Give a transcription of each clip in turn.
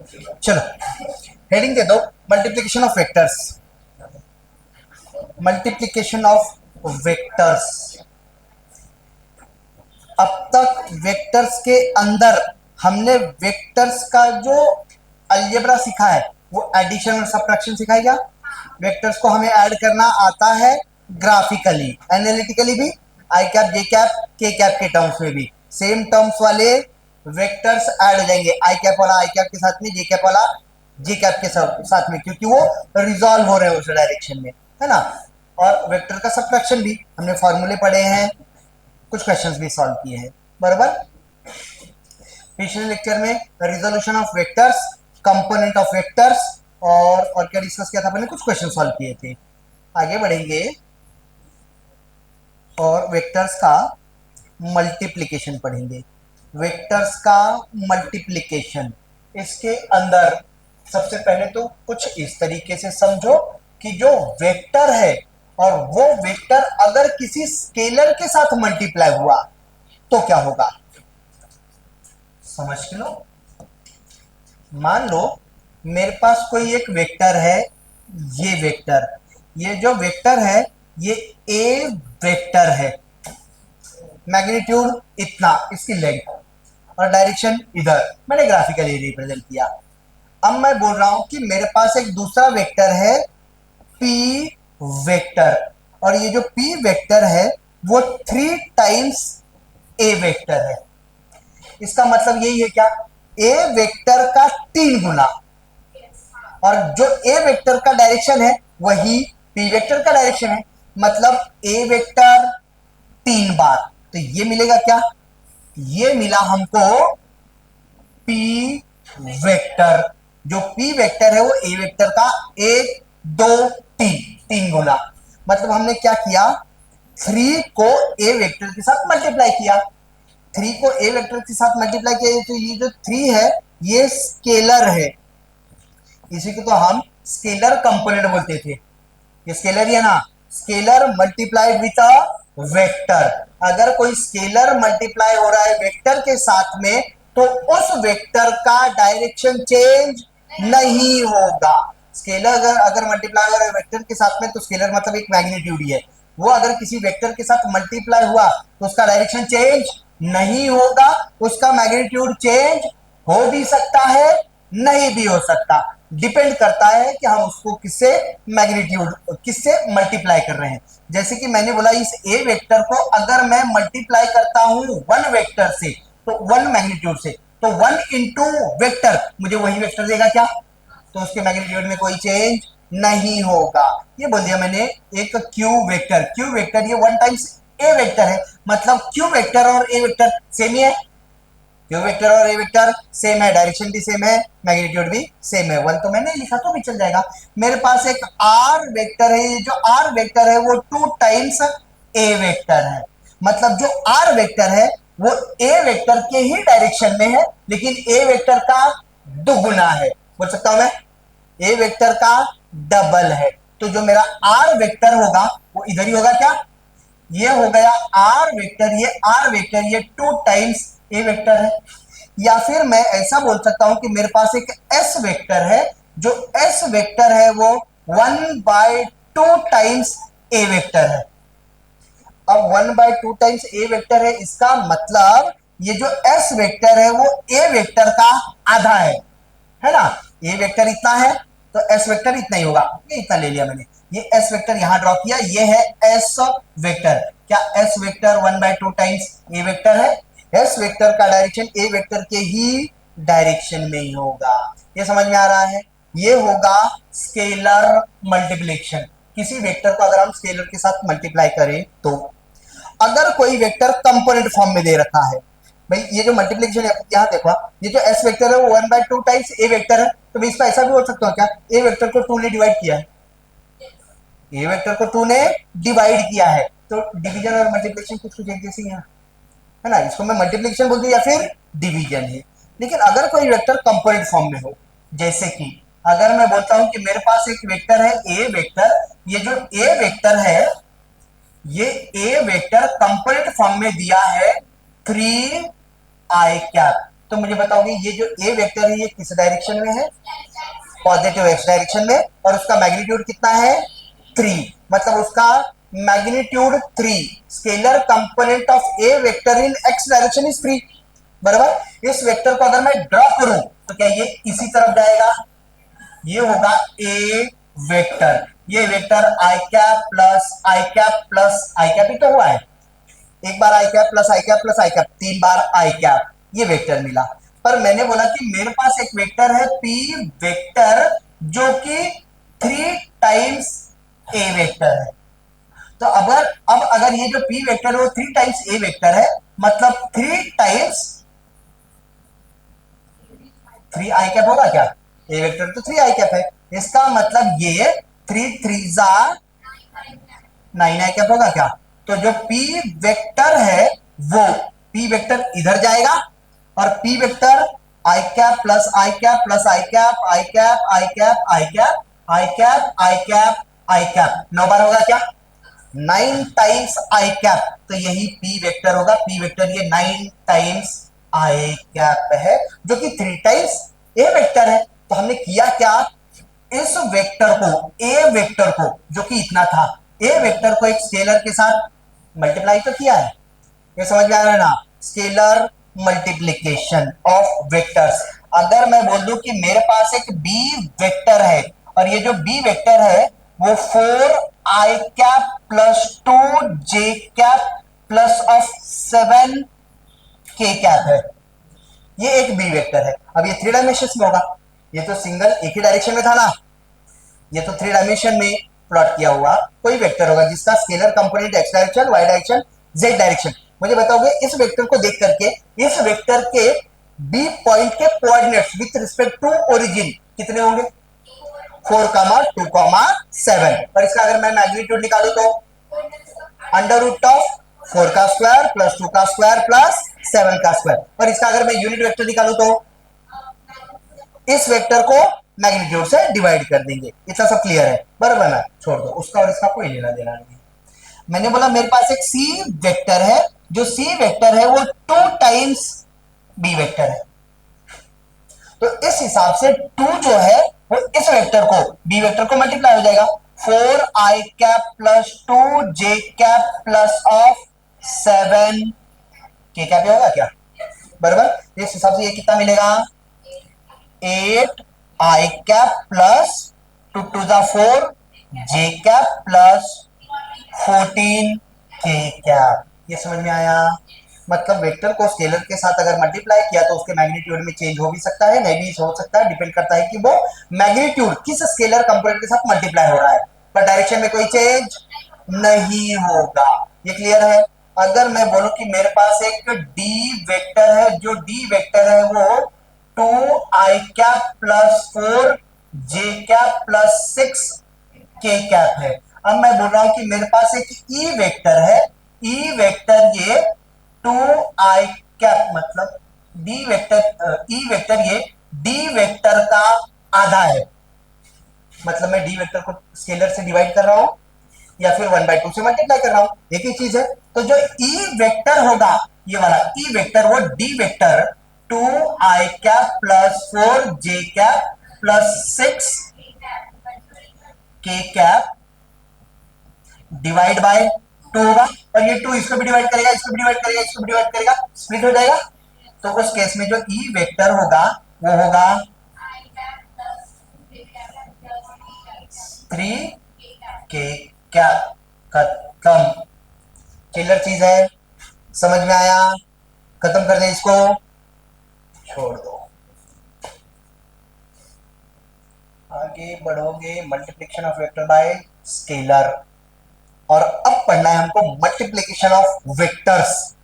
चलो हेडिंग दे दो, multiplication of vectors. Multiplication of vectors. अब तक वेक्टर्स के अंदर हमने वेक्टर्स का जो अलजेब्रा सीखा है वो एडिशन और सब्ट्रैक्शन सिखाई। क्या वेक्टर्स को हमें ऐड करना आता है ग्राफिकली, एनालिटिकली भी, आई कैप जे कैप के कैप के टर्म्स में भी सेम टर्म्स वाले वेक्टर्स ऐड हो जाएंगे, आई कैप वाला आई कैप के साथ में, जे कैप वाला जे कैप के साथ में, क्योंकि वो रिजॉल्व हो रहे हैं उस डायरेक्शन में, है ना। और वेक्टर का सब्ट्रैक्शन भी हमने फॉर्मूले पढ़े हैं, कुछ क्वेश्चंस भी सॉल्व किए हैं, बराबर। पिछले लेक्चर में resolution of vectors, component of vectors और क्या डिस्कस किया था मैंने, कुछ क्वेश्चन सॉल्व किए थे। आगे बढ़ेंगे और वेक्टर्स का मल्टीप्लिकेशन पढ़ेंगे। वेक्टर्स का मल्टीप्लिकेशन, इसके अंदर सबसे पहले तो कुछ इस तरीके से समझो कि जो वेक्टर है और वो वेक्टर अगर किसी स्केलर के साथ मल्टीप्लाई हुआ तो क्या होगा, समझ लो। मान लो मेरे पास कोई एक वेक्टर है, ये वेक्टर, ये जो वेक्टर है ये ए वेक्टर है, मैग्नीट्यूड इतना, इसकी लेंथ और डायरेक्शन इधर, मैंने ग्राफिकली रिप्रेजेंट किया। अब मैं बोल रहा हूं कि मेरे पास एक दूसरा वेक्टर है पी वेक्टर, और ये जो पी वेक्टर है वो 3 टाइम्स ए वेक्टर है। इसका मतलब यही है क्या, ए वेक्टर का 3 गुना, और जो ए वेक्टर का डायरेक्शन है वही पी वेक्टर का डायरेक्शन है, मतलब ए वेक्टर 3 बार। तो ये मिलेगा क्या, ये मिला हमको पी वेक्टर। जो पी वेक्टर है वो ए वेक्टर का 1 2 3 गुना, मतलब हमने क्या किया, 3 को ए वेक्टर के साथ मल्टीप्लाई किया। 3 को ए वेक्टर के साथ मल्टीप्लाई किया, तो ये जो 3 है ये स्केलर है, इसी को तो हम स्केलर कंपोनेंट बोलते थे। ये स्केलर ही है ना, scalar multiplied with a vector. अगर कोई स्केलर मल्टीप्लाई हो रहा है वेक्टर के साथ में तो उस वेक्टर का डायरेक्शन चेंज नहीं होगा। स्केलर अगर अगर मल्टीप्लाई हो रहा है वेक्टर के साथ में तो स्केलर मतलब एक मैग्नीट्यूड ही है, वो अगर किसी वेक्टर के साथ मल्टीप्लाई हुआ तो उसका डायरेक्शन चेंज नहीं होगा, उसका मैग्नीट्यूड चेंज हो भी सकता है नहीं भी हो सकता, डिपेंड करता है कि हम उसको किससे मैग्नीट्यूड किससे मल्टीप्लाई कर रहे हैं। जैसे कि मैंने बोला इस ए वेक्टर को अगर मैं मल्टीप्लाई करता हूं 1 वेक्टर से, तो 1 मैग्नीट्यूड से, तो 1 इंटू वेक्टर मुझे वही वेक्टर देगा क्या, तो उसके मैग्नीट्यूड में कोई चेंज नहीं होगा। ये बोल दिया मैंने एक क्यू वेक्टर, क्यू वेक्टर ये 1 टाइम्स ए वेक्टर है, मतलब क्यू वेक्टर और ए वेक्टर सेम ही है, क्यू वेक्टर और ए वेक्टर सेम है, डायरेक्शन भी सेम है, मैग्नीट्यूड भी सेम है। 1 तो मैंने लिखा तो भी चल जाएगा। मेरे पास एक आर वेक्टर है, ये जो आर वेक्टर है वो 2 टाइम्स ए वेक्टर है, मतलब जो आर वेक्टर है वो ए वेक्टर के ही डायरेक्शन में है लेकिन ए वेक्टर का दुगुना है, बोल सकता हूं मैं ए वेक्टर का डबल है। तो जो मेरा आर वेक्टर होगा वो इधर ही होगा क्या, ये हो गया आर वेक्टर, ये आर वेक्टर ये 2 टाइम्स ए वेक्टर है। या फिर मैं ऐसा बोल सकता हूं कि मेरे पास एक एस वेक्टर है, जो एस वेक्टर है वो 1/2 टाइम्स ए वेक्टर है। अब 1/2 टाइम्स ए वेक्टर है, इसका मतलब ये जो एस वेक्टर है वो ए वेक्टर का आधा है ना। ए वेक्टर इतना है तो एस वेक्टर इतना ही होगा, ये इतना ले लिया मैंने, ये एस वेक्टर यहां ड्रॉ किया, ये है एस वेक्टर। क्या एस वेक्टर 1/2 टाइम्स ए वेक्टर है, एस वेक्टर का डायरेक्शन ए वेक्टर के ही डायरेक्शन में ही होगा। ये समझ में आ रहा है, ये होगा स्केलर मल्टीप्लिकेशन। किसी वेक्टर को अगर हम स्केलर के साथ मल्टीप्लाई करें तो, अगर कोई वेक्टर कंपोनेंट फॉर्म में दे रखा है, भाई ये जो मल्टीप्लिकेशन है यहां देखो, ये जो एस वेक्टर है वो 1/2 टाइम्स ए वेक्टर है, तो मैं इसका ऐसा भी बोल सकता हूं क्या, ए वेक्टर को 2 ने डिवाइड किया है, ए वेक्टर को 2 ने डिवाइड किया है, तो डिवीजन और मल्टीप्लिकेशन कुछ कुछ एक जैसी है ना, इसको मैं मल्टीप्लिकेशन बोलती हूँ या फिर डिवीजन है। लेकिन अगर कोई वेक्टर कंपोनेंट फॉर्म में हो, जैसे कि अगर मैं बोलता हूं कि मेरे पास एक वेक्टर है ए वेक्टर, ये जो ए वेक्टर है ये ए वेक्टर कंपोनेंट फॉर्म में दिया है 3 आई कैप, तो मुझे बताओगे ये जो ए वेक्टर है ये किस डायरेक्शन में है? पॉजिटिव एक्स डायरेक्शन में, और उसका मैग्नीट्यूड कितना है? 3, मतलब उसका magnitude 3, scalar component of A vector in x direction is 3, बराबर। इस वेक्टर को अगर मैं ड्रॉ करूं तो क्या ये इसी तरफ जाएगा? ये होगा ए वेक्टर, ये वेक्टर आई कैप प्लस आई कैप प्लस आई कैप ही तो हुआ है, एक बार आई कैप प्लस आई कैप प्लस आई कैप, 3 बार आई कैप, ये वेक्टर मिला। पर मैंने बोला कि मेरे पास एक वेक्टर है पी वेक्टर जो कि 3 टाइम्स ए वेक्टर है। तो अब अगर ये जो पी वेक्टर है वो 3 टाइम्स ए वेक्टर है, मतलब 3 टाइम्स 3 आई कैप होगा क्या? ए वेक्टर तो 3 आई कैप है, इसका मतलब ये 3 3 जा 9 आई कैप होगा क्या? तो जो P वेक्टर है वो P वेक्टर इधर जाएगा, और P वेक्टर आई कैप प्लस आई कैप प्लस आई कैप आई कैप आई कैप आई कैप आई कैप आई कैप आई कैप 9 बार होगा क्या? 9 टाइम्स आई कैप, तो यही P वेक्टर होगा। P वेक्टर ये 9 टाइम्स आई कैप है, जो कि 3 टाइम्स ए वेक्टर है। तो हमने किया क्या? इस वेक्टर को, ए वेक्टर को जो कि इतना था, ए वेक्टर को एक स्केलर के साथ मल्टीप्लाई तो किया है, ये समझ में आ रहा है ना? Scalar multiplication of vectors. अगर मैं बोल दूं कि मेरे पास एक बी वेक्टर है, और ये जो बी वेक्टर है वो 4 i cap plus 2 j cap plus of 7 k cap है, ये एक बी वेक्टर है। अब ये 3 डायमेंशन में होगा, ये तो सिंगल एक ही डायरेक्शन में था ना, ये तो 3 डायमेंशन में प्लॉट किया हुआ कोई वेक्टर होगा जिसका scalar component X direction, Y direction, Z direction. मुझे बताओगे इस वेक्टर को देख करके इस वेक्टर के बी पॉइंट के coordinates with respect to origin कितने होंगे? 4, 2, 7। और इसका अगर मैं मैग्नीट्यूड निकालू तो अंडर रूट ऑफ 4 का स्क्वायर प्लस 2 का स्क्वायर प्लस 7 का स्क्वायर। और इसका अगर मैं यूनिट वेक्टर निकालू तो इस वेक्टर को मैग्नीट्यूड से डिवाइड कर देंगे। इतना सब क्लियर है, बराबर ना? छोड़ दो, उसका और इसका कोई लेना देना नहीं। मैंने बोला मेरे पास एक सी वेक्टर है, जो सी वेक्टर है वो 2 टाइम्स बी वेक्टर है, तो इस हिसाब से 2 जो है वो इस वेक्टर को, बी वेक्टर को मल्टीप्लाई हो जाएगा। 4 i cap plus 2 j cap plus of 7 k cap होगा क्या? बराबर। इस हिसाब से ये कितना मिलेगा? 8 आई कैप प्लस 2 2 जा 4 जे कैप प्लस 14 के कैप। ये समझ में आया? मतलब वेक्टर को स्केलर के साथ अगर मल्टीप्लाई किया तो उसके मैग्नीट्यूड में चेंज हो भी सकता है, नहीं भी हो सकता है, डिपेंड करता है कि वो मैग्नीट्यूड किस स्केलर कंपोनेंट के साथ मल्टीप्लाई हो रहा है, पर डायरेक्शन में कोई चेंज नहीं होगा। ये क्लियर है? अगर मैं बोलूं कि मेरे पास एक डी वेक्टर है, जो डी वेक्टर है वो 2 i cap plus 4 J cap plus 6 के कैप है। अब मैं बोल रहा हूं कि मेरे पास एक ई वेक्टर है, ई वेक्टर ये 2 आई कैप, मतलब डी वेक्टर, ई वेक्टर ये डी वेक्टर का आधा है, मतलब मैं डी वेक्टर को स्केलर से डिवाइड कर रहा हूं या फिर 1/2 से मल्टीप्लाई कर रहा हूं, एक ही चीज है। तो जो ई वेक्टर होगा, ये वाला ई वेक्टर, वो D vector 2 i cap plus 4 J cap plus 6 के कैप डिवाइड बाय 2 होगा, और ये 2 इसको भी डिवाइड करेगा, इसको भी डिवाइड करेगा, इसको भी डिवाइड करेगा, स्प्लिट हो जाएगा। तो उस केस में जो ई वेक्टर होगा वो होगा 3 के कैप। खत्म, क्लियर चीज है, समझ में आया? खत्म कर दे इसको, छोड़ दो। आगे बढ़ोगे, multiplication of vector by scalar, और अब पढ़ना है हमको मल्टीप्लिकेशन ऑफ वेक्टर्स।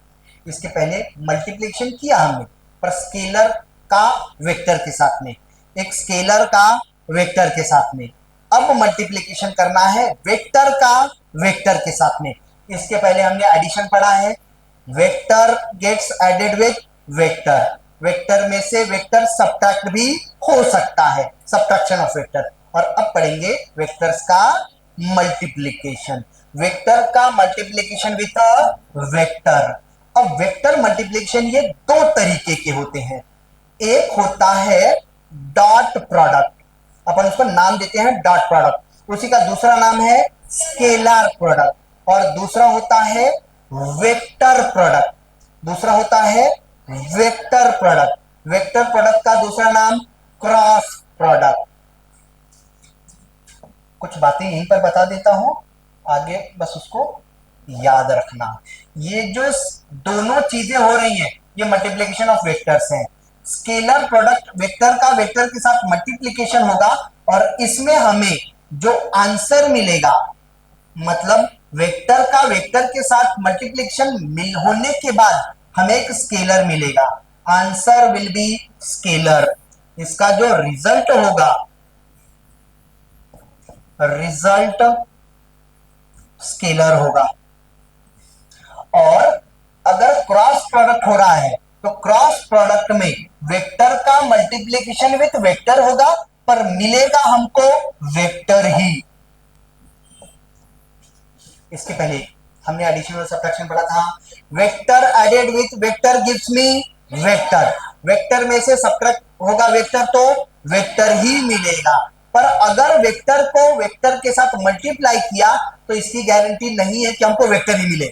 इसके पहले मल्टीप्लिकेशन किया हमने, पर स्केलर का वेक्टर के साथ में, एक स्केलर का वेक्टर के साथ में। अब मल्टीप्लिकेशन करना है वेक्टर का वेक्टर के साथ में। इसके पहले हमने एडिशन पढ़ा है, vector gets added with vector, vector में से वेक्टर सब्ट्रैक्ट भी हो सकता है, सब्ट्रैक्शन ऑफ वेक्टर। और अब पढ़ेंगे वेक्टर्स का मल्टीप्लिकेशन, वेक्टर का मल्टीप्लिकेशन विद वेक्टर। अब वेक्टर मल्टीप्लिकेशन ये 2 तरीके के होते हैं, एक होता है डॉट प्रोडक्ट, अपन उसको नाम देते हैं डॉट प्रोडक्ट। उसी का दूसरा नाम है स्केलर प्रोडक्ट, और दूसरा होता है वेक्टर प्रोडक्ट। दूसरा होता है वेक्टर प्रोडक्ट। वेक्टर प्रोडक्ट का दूसरा नाम क्रॉस प्रोडक्ट। कुछ बातें यहीं पर बता देता हूं, आगे बस उसको याद रखना। ये जो दोनों चीजें हो रही हैं, ये मल्टीप्लीकेशन ऑफ वेक्टर्स हैं। स्केलर प्रोडक्ट वेक्टर का वेक्टर के साथ मल्टीप्लीकेशन होगा, और इसमें हमें जो आंसर मिलेगा, मतलब वेक्टर का वेक्टर के साथ मल्टीप्लीकेशन होने के बाद हमें एक स्केलर मिलेगा। Answer will be scalar. इसका जो रिजल्ट होगा, रिजल्ट स्केलर होगा। और अगर क्रॉस प्रोडक्ट हो रहा है तो क्रॉस प्रोडक्ट में वेक्टर का मल्टीप्लीकेशन विथ वेक्टर होगा, पर मिलेगा हमको वेक्टर ही। इसके पहले हमने एडिशन और सब्ट्रैक्शन पढ़ा था। Vector added with vector gives me vector. Vector में से सब्ट्रैक्ट होगा वेक्टर, तो वेक्टर ही मिलेगा। पर अगर वेक्टर को वेक्टर के साथ मल्टीप्लाई किया तो इसकी गारंटी नहीं है कि हमको वेक्टर ही मिले।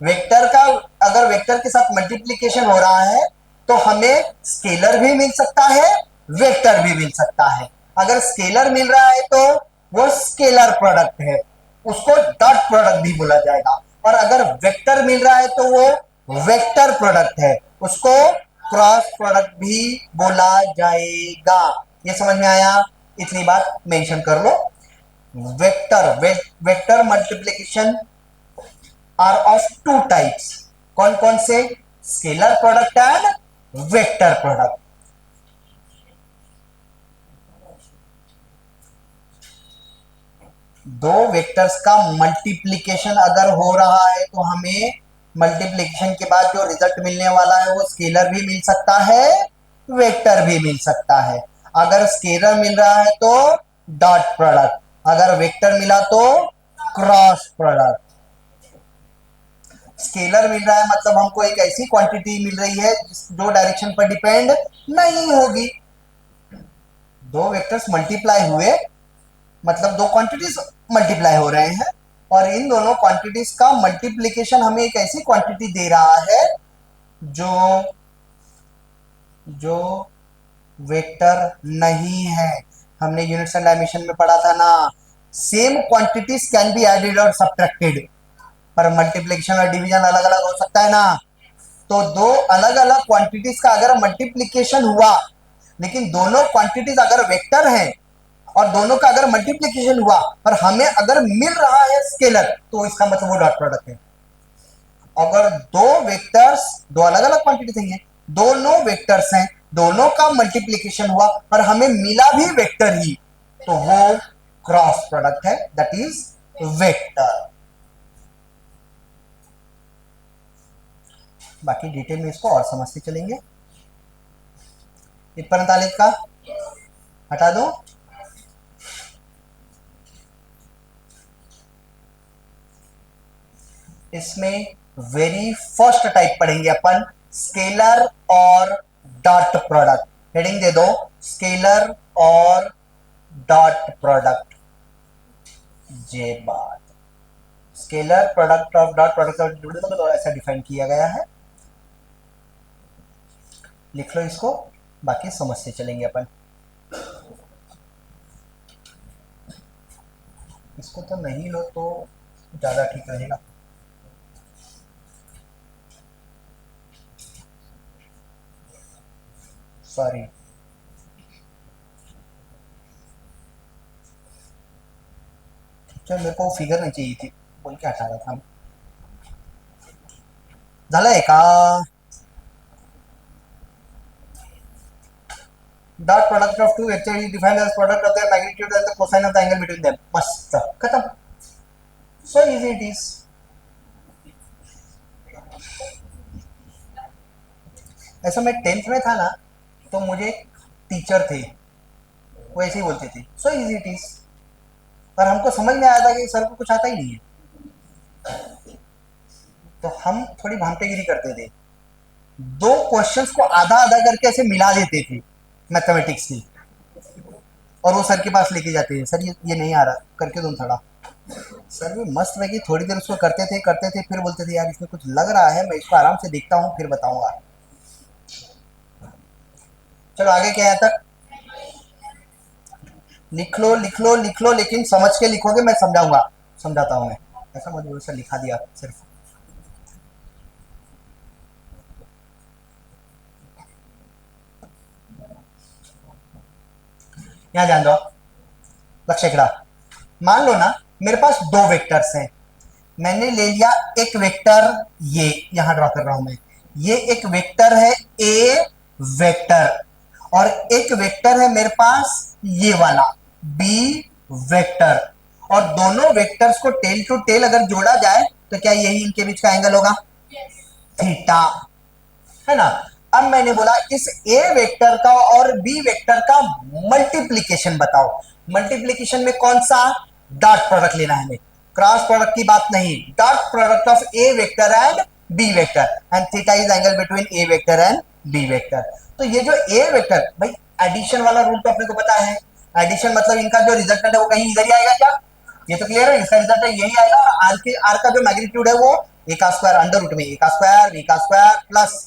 वेक्टर का अगर वेक्टर के साथ मल्टीप्लीकेशन हो रहा है तो हमें स्केलर भी मिल सकता है, वेक्टर भी मिल सकता है। अगर स्केलर मिल रहा है तो वो स्केलर प्रोडक्ट है, उसको डॉट प्रोडक्ट भी बोला जाएगा। और अगर वेक्टर मिल रहा है तो वो वेक्टर प्रोडक्ट है, उसको क्रॉस प्रोडक्ट भी बोला जाएगा। ये समझ में आया? इतनी बात मेंशन कर लो। Vector multiplication are of two types. कौन कौन से? Scalar product and vector product. दो वेक्टर्स का मल्टीप्लीकेशन अगर हो रहा है तो हमें मल्टीप्लीकेशन के बाद जो रिजल्ट मिलने वाला है वो स्केलर भी मिल सकता है, वेक्टर भी मिल सकता है। अगर स्केलर मिल रहा है तो डॉट प्रोडक्ट, अगर वेक्टर मिला तो क्रॉस प्रोडक्ट। स्केलर मिल रहा है मतलब हमको एक ऐसी क्वांटिटी मिल रही है जो डायरेक्शन पर डिपेंड नहीं होगी। दो वेक्टर्स मल्टीप्लाई हुए मतलब दो क्वांटिटीज मल्टीप्लाई हो रहे हैं, और इन दोनों क्वांटिटीज का मल्टीप्लीकेशन हमें एक ऐसी क्वांटिटी दे रहा है जो जो वेक्टर नहीं है। हमने यूनिट्स एंड डायमेंशन में पढ़ा था ना, same quantities can be added और सब्ट्रैक्टेड, पर मल्टीप्लीकेशन और डिवीजन अलग अलग हो सकता है ना। तो दो अलग अलग क्वांटिटीज का अगर मल्टीप्लीकेशन हुआ, लेकिन दोनों क्वांटिटीज अगर वेक्टर हैं और दोनों का अगर मल्टीप्लीकेशन हुआ पर हमें अगर मिल रहा है स्केलर, तो इसका मतलब वो डॉट प्रोडक्ट है। अगर दो वेक्टर्स, दो अलग अलग क्वांटिटी हैं, दोनों वेक्टर्स हैं, दोनों का मल्टीप्लीकेशन हुआ पर हमें मिला भी वेक्टर ही, तो वो क्रॉस प्रोडक्ट है, दैट इज वेक्टर। बाकी डिटेल में इसको और समझते चलेंगे। इतना तालिब का हटा दो। इसमें वेरी फर्स्ट टाइप पढ़ेंगे अपन, स्केलर और डॉट प्रोडक्ट। हेडिंग दे दो, स्केलर और डॉट प्रोडक्ट। ये बात scalar product of dot product ऐसा डिफाइन किया गया है। लिख लो इसको, बाकी समझते चलेंगे अपन। इसको तो नहीं लो तो ज्यादा ठीक रहेगा। सॉरी, चल मेरे को फिगर नहीं चाहिए थी, बोल के हटा रहा था। झालंय का? Dot product of two vector is defined as product of their magnitude and the cosine of the angle between them. बस खत्म। So easy it is. ऐसा मैं 10th में था ना, तो मुझे टीचर थे, वो ऐसे ही बोलते थे सो इजी इट इज, पर हमको समझ में आया था कि सर को कुछ आता ही नहीं है, तो हम थोड़ी भांटेगिरी करते थे। दो क्वेश्चंस को आधा आधा करके ऐसे मिला देते थे मैथमेटिक्स की, और वो सर के पास लेके जाते थे, सर ये नहीं आ रहा, करके दो थोड़ा। सर भी मस्त लगी, थोड़ी देर उसको करते थे, फिर बोलते थे यार इसमें कुछ लग रहा है, मैं इसको आराम से देखता हूँ फिर बताऊंगा। चलो आगे क्या है तक, लिख लो लिख लो लिख लो, लेकिन समझ के लिखोगे, मैं समझाऊंगा, समझाता हूँ मैं, ऐसा मत बोलो सर लिखा दिया सिर्फ। यहाँ ध्यान दो, लक्ष्य खड़ा, मान लो ना मेरे पास दो वेक्टर्स हैं, मैंने ले लिया एक वेक्टर, ये यहां ड्रॉ कर रहा हूं मैं, ये एक वेक्टर है ए वेक्टर, और एक वेक्टर है मेरे पास ये वाला बी वेक्टर, और दोनों वेक्टर्स को टेल टू टेल अगर जोड़ा जाए तो क्या यही इनके बीच का एंगल होगा, थीटा, है ना। अब मैंने बोला इस ए वेक्टर का और बी वेक्टर का मल्टीप्लीकेशन बताओ, मल्टीप्लीकेशन में कौन सा, डॉट प्रोडक्ट लेना है हमें, क्रॉस प्रोडक्ट की बात नहीं, dot product of A vector and B vector, and theta is angle between A vector and B vector. तो ये जो ए वेक्टर, भाई एडिशन वाला रूल तो अपने को पता है, एडिशन मतलब इनका जो रिजल्टेंट है वो कहीं इधर ही आएगा क्या, ये तो क्लियर है, इसका रिजल्ट यही आएगा, और आर का जो मैग्नीट्यूड है वो ए का स्क्वायर अंडर रूट में ए का स्क्वायर बी का square plus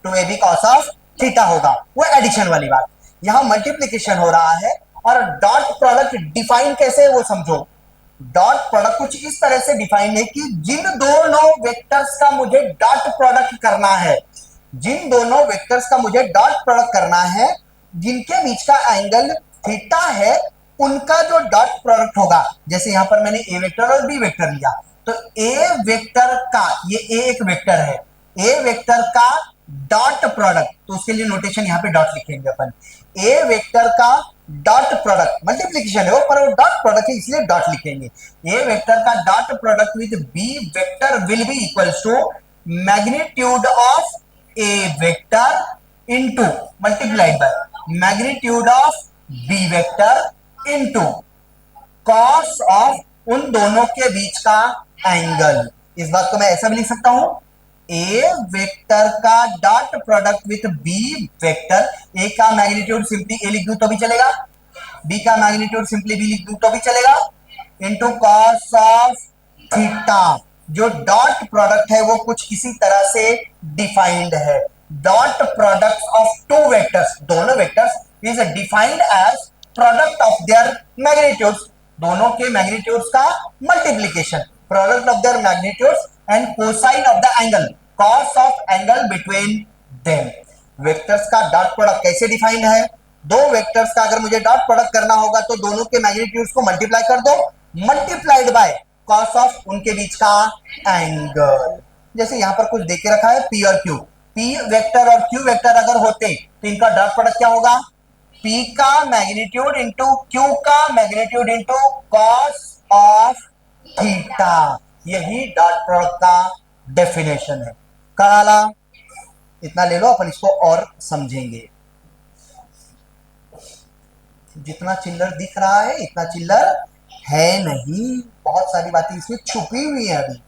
2ab cos of theta होगा, वो एडिशन वाली बात। यहां मल्टीप्लीकेशन हो रहा है, और डॉट प्रोडक्ट डिफाइन कैसे है वो समझो, डॉट प्रोडक्ट कुछ इस तरह से डिफाइन है कि जिन दोनों वेक्टर्स का मुझे डॉट प्रोडक्ट करना है, जिन दोनों वेक्टर्स का मुझे डॉट प्रोडक्ट करना है, जिनके बीच का एंगल थीटा है, उनका जो डॉट प्रोडक्ट होगा, जैसे यहां पर मैंने ए वेक्टर और बी वेक्टर लिया, तो ए वेक्टर का, ये ए एक वेक्टर है, ए वेक्टर का डॉट प्रोडक्ट, तो उसके लिए नोटेशन यहां पे डॉट लिखेंगे अपन, ए वेक्टर का डॉट प्रोडक्ट, मल्टीप्लीकेशन है वो, पर वो डॉट प्रोडक्ट है इसलिए डॉट लिखेंगे, ए वेक्टर का dot product with B vector will be equals to magnitude of A vector into multiplied by magnitude of B vector into cos of उन दोनों के बीच का एंगल। इस बात को मैं ऐसा भी लिख सकता हूं, ए वेक्टर का dot product with B vector, A का मैग्नीट्यूड सिंपली ए लिख दूं तो भी चलेगा, बी का मैग्नीट्यूड सिंपली बी लिख दूं तो भी चलेगा, इनटू कॉस ऑफ थीटा। जो डॉट प्रोडक्ट है वो कुछ इसी तरह से डिफाइंड है, dot product of two vectors, दोनों vectors is defined as product of their magnitudes, दोनों के मैग्नीट्यूड्स का multiplication, product of their magnitudes and cosine of the angle, cos of angle between them. Vectors का dot product कैसे defined है, दो vectors का अगर मुझे डॉट प्रोडक्ट करना होगा तो दोनों के मैग्नीट्यूड्स को मल्टीप्लाई कर दो, मल्टीप्लाइड बाय कॉस ऑफ उनके बीच का एंगल। जैसे यहां पर कुछ देके रखा है पी और क्यू, पी वेक्टर और क्यू वेक्टर अगर होते तो इनका डॉट प्रोडक्ट क्या होगा, P का मैग्नीट्यूड इंटू Q का magnitude into cos of theta, यही डॉट प्रोडक्ट का डेफिनेशन है। कहा, इतना ले लो, अपन इसको और समझेंगे। जितना चिल्लर दिख रहा है इतना चिल्लर है नहीं, बहुत सारी बातें इसमें छुपी हुई है अभी।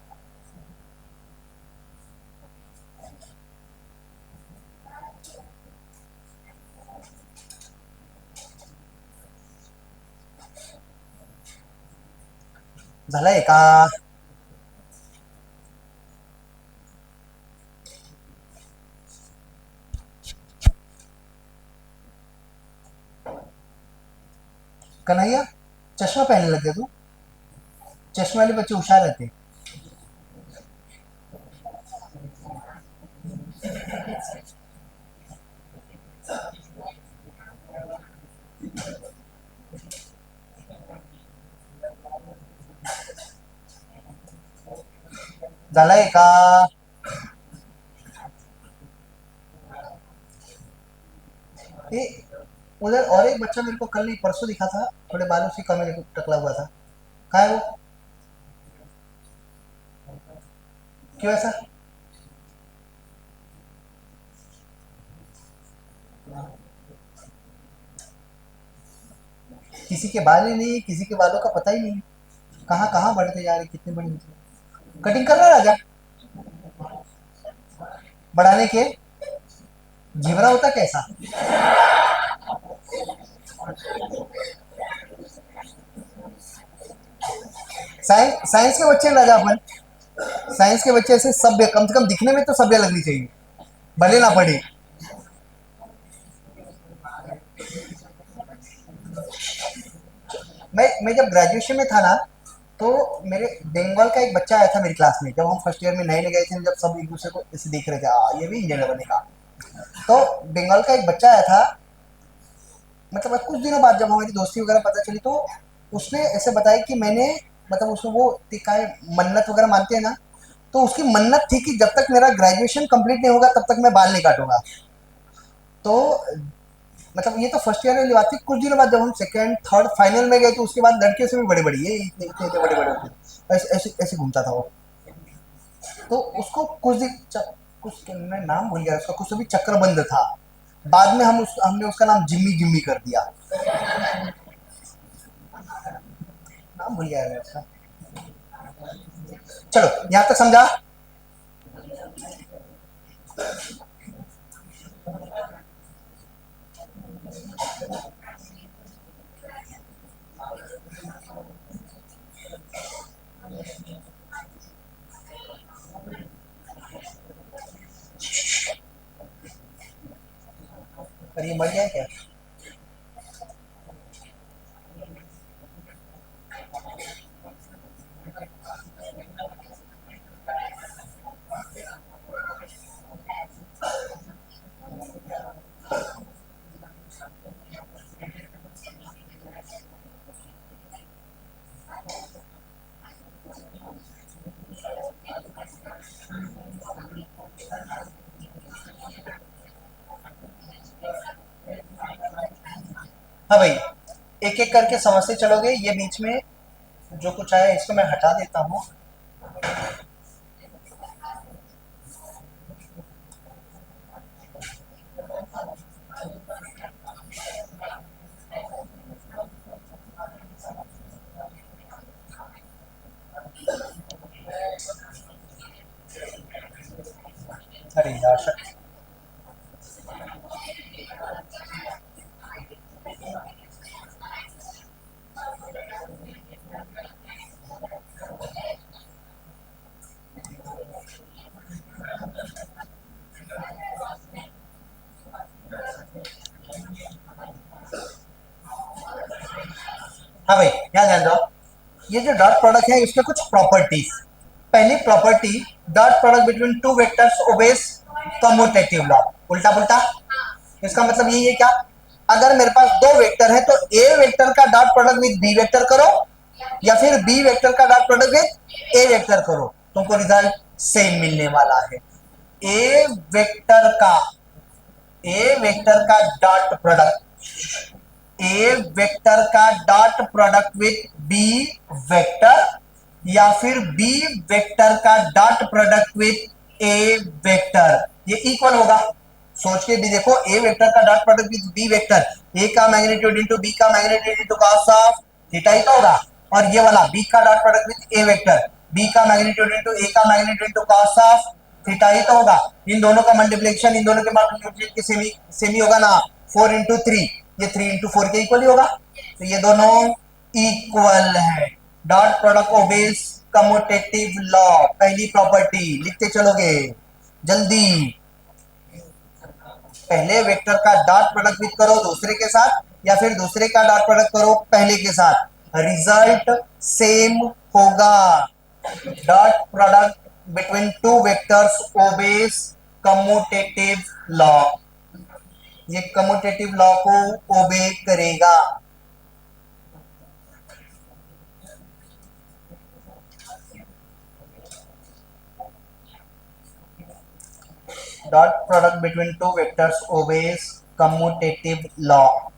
झालंय का, कन्हैया चश्मा पहनने लगे तू, चश्मे वाले बच्चे होशियार रहते। झालंय का, ये उधर और एक बच्चा मेरे को कल नहीं परसों दिखा था, थोड़े बालों से कम मेरे को टकला हुआ था, कहा है वो, क्यों ऐसा, किसी के बाल ही नहीं, किसी के बालों का पता ही नहीं, कहाँ कहाँ बढ़ते जा रहे, कितने बड़े होते, कटिंग कर रहा राजा, बढ़ाने के जीवरा होता कैसा? साइंस साइंस के बच्चे ना जा अपन, साइंस के बच्चे ऐसे सभ्य, कम से कम दिखने में तो सभ्य लगनी चाहिए, भले ना पढ़े। मैं जब ग्रेजुएशन में था ना, तो मेरे बंगाल का एक बच्चा आया था मेरी क्लास में, जब हम फर्स्ट ईयर में नए नए गए थे, जब सब एक दूसरे को इसे देख रहे थे, ये भी इंजीनियर बनेगा। तो बंगाल का एक बच्चा आया था, मतलब अब कुछ दिनों बाद जब हमारी दोस्ती वगैरह पता चली, तो उसने ऐसे बताया कि मैंने, मतलब उसमें वो टिकाए मन्नत वगैरह मानते हैं ना, तो उसकी मन्नत थी कि जब तक मेरा ग्रेजुएशन कंप्लीट नहीं होगा तब तक मैं बाल नहीं काटूंगा। तो मतलब ये तो फर्स्ट ईयर वाली बात थी। कुछ दिनों बाद जब हम सेकंड थर्ड फाइनल में गए, तो उसके बाद लड़कियों से भी बड़े बड़ी, ये इतने इतने इतने बड़े बड़े होते थे। ऐसे ऐसे ऐसे घूमता था वो। तो उसको कुछ दिन कुछ, मैं नाम भूल गया उसका, कुछ अभी चक्रबंद था। बाद में हमने उसका नाम जिम्मी जिम्मी कर दिया। नाम भूल गया मैं उसका। चलो यहाँ तक समझा। पर ये मर गया क्या? हाँ भाई, एक एक करके समझते चलोगे, ये बीच में जो कुछ आया इसको मैं हटा देता हूँ। अरे यार हाँ भाई, यहाँ ध्यान दो। ये जो डॉट प्रोडक्ट है इसके कुछ प्रॉपर्टीज। पहली property, dot product between two vectors obeys commutative law. उल्टा पुल्टा, इसका मतलब यही है क्या? अगर मेरे पास दो वेक्टर है, तो ए वेक्टर का dot product with B vector करो, या फिर बी वेक्टर का dot product with A vector करो, तुमको रिजल्ट सेम मिलने वाला है। ए वेक्टर का ए वेक्टर का डॉट प्रोडक्ट, ए वेक्टर का dot product with B vector, या फिर बी वेक्टर का dot product with A vector, ये इक्वल होगा। सोच के भी देखो, ए वेक्टर का dot product with B vector, A का मैग्नीट्यूड इंटू बी का magnitude into cos of theta ही तो होगा। और ये वाला बी का dot product with A vector, B का मैग्नीट्यूड इंटू ए का magnitude into cos of theta ही तो होगा। इन दोनों का मल्टीप्लिकेशन इन दोनों के मल्टीप्लिकेशन के सेमी सेमी होगा ना। 4 into 3, ये 3 into 4 के इक्वल ही होगा। तो ये दोनों इक्वल है। Dot product obeys commutative law, पहली प्रॉपर्टी लिखते चलोगे जल्दी। पहले वेक्टर का डॉट प्रोडक्ट विथ करो दूसरे के साथ, या फिर दूसरे का डॉट प्रोडक्ट करो पहले के साथ, रिजल्ट सेम होगा। Dot product between two vectors obeys commutative law, ये कम्यूटेटिव लॉ को ओबे करेगा। Dot product between two vectors obeys commutative law.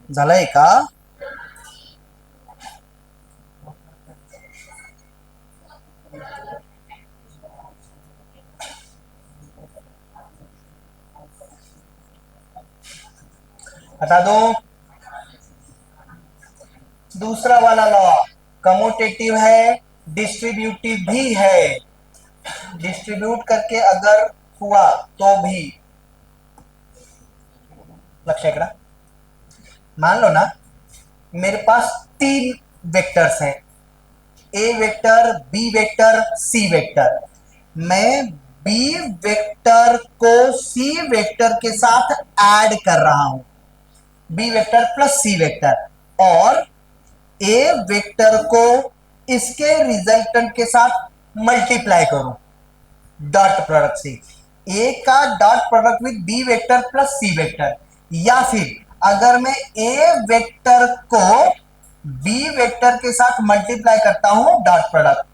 झालंय का? हटा दो। दूसरा वाला लॉ कम्यूटेटिव है, डिस्ट्रीब्यूटिव भी है। डिस्ट्रीब्यूट करके अगर हुआ तो भी लक्ष्य करा। मान लो ना मेरे पास तीन वेक्टर्स हैं, ए vector, B vector, C vector. मैं बी वेक्टर को सी वेक्टर के साथ ऐड कर रहा हूं, B vector plus C vector, और ए वेक्टर को इसके रिजल्टेंट के साथ मल्टीप्लाई करूं डॉट प्रोडक्ट से। ए का dot product with B vector plus C vector, या फिर अगर मैं ए वेक्टर को बी वेक्टर के साथ मल्टीप्लाई करता हूं डॉट प्रोडक्ट,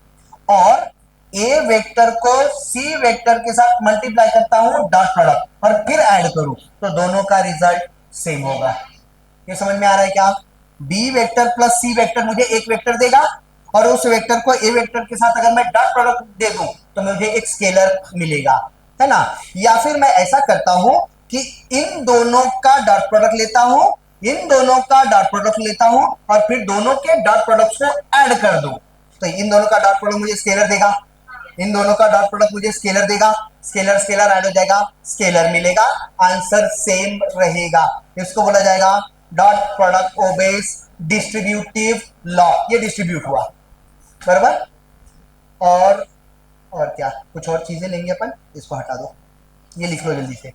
और ए वेक्टर को सी वेक्टर के साथ मल्टीप्लाई करता हूं डॉट प्रोडक्ट, और फिर ऐड करूं, तो दोनों का रिजल्ट सेम होगा। ये समझ में आ रहा है क्या? B vector plus C vector मुझे एक वेक्टर देगा, और उस वेक्टर को ए वेक्टर के साथ अगर मैं डॉट प्रोडक्ट दे दूं तो मुझे एक स्केलर मिलेगा, है ना। या फिर मैं ऐसा करता हूं कि इन दोनों का डॉट प्रोडक्ट लेता हूं, इन दोनों का डॉट प्रोडक्ट लेता हूं, और फिर दोनों के डॉट प्रोडक्ट को ऐड कर दूं, तो इन दोनों का डॉट प्रोडक्ट मुझे स्केलर देगा, इन दोनों का डॉट प्रोडक्ट मुझे स्केलर देगा, स्केलर स्केलर ऐड हो जाएगा, स्केलर मिलेगा, आंसर सेम रहेगा। इसको बोला जाएगा dot product obeys distributive law. ये डिस्ट्रीब्यूट हुआ, बराबर। और क्या कुछ और चीजें लेंगे अपन, इसको हटा दो, ये लिख लो जल्दी से।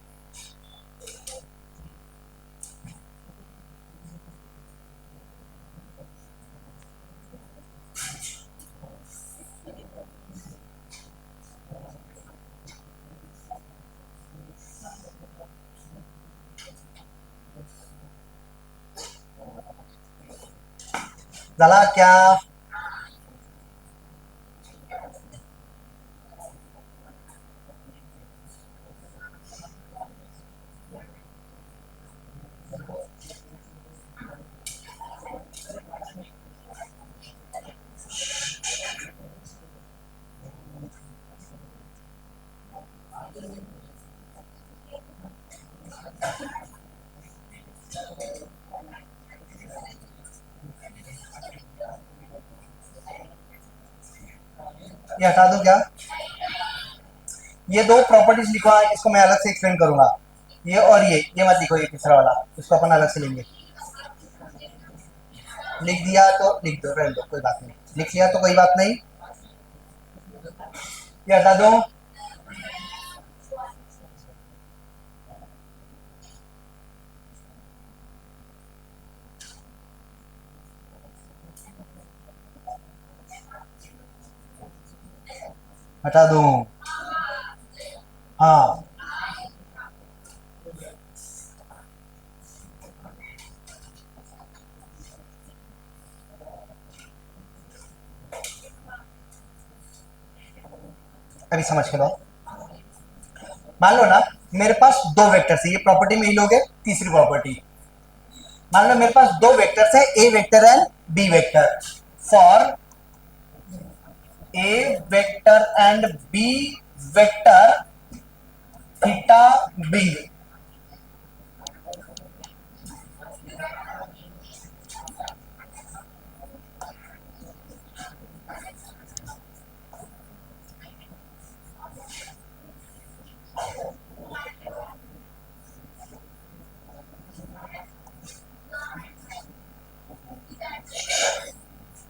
चला क्या? ये हटा दो क्या? ये दो प्रॉपर्टीज लिखवा, इसको मैं अलग से एक्सप्लेन करूंगा। ये और ये मत लिखो, ये तीसरा वाला, इसको अपन अलग से लेंगे। लिख दिया तो लिख दो, रहने दो, कोई बात नहीं। लिख लिया तो कोई बात नहीं, ये हटा दो। हटा दो, हाँ। अभी समझ के लो। मान लो ना मेरे पास दो वेक्टर्स है, ये प्रॉपर्टी में ही लोगे तीसरी प्रॉपर्टी। मान लो मेरे पास दो वेक्टर्स है, A vector and B vector. For A vector and B vector theta big,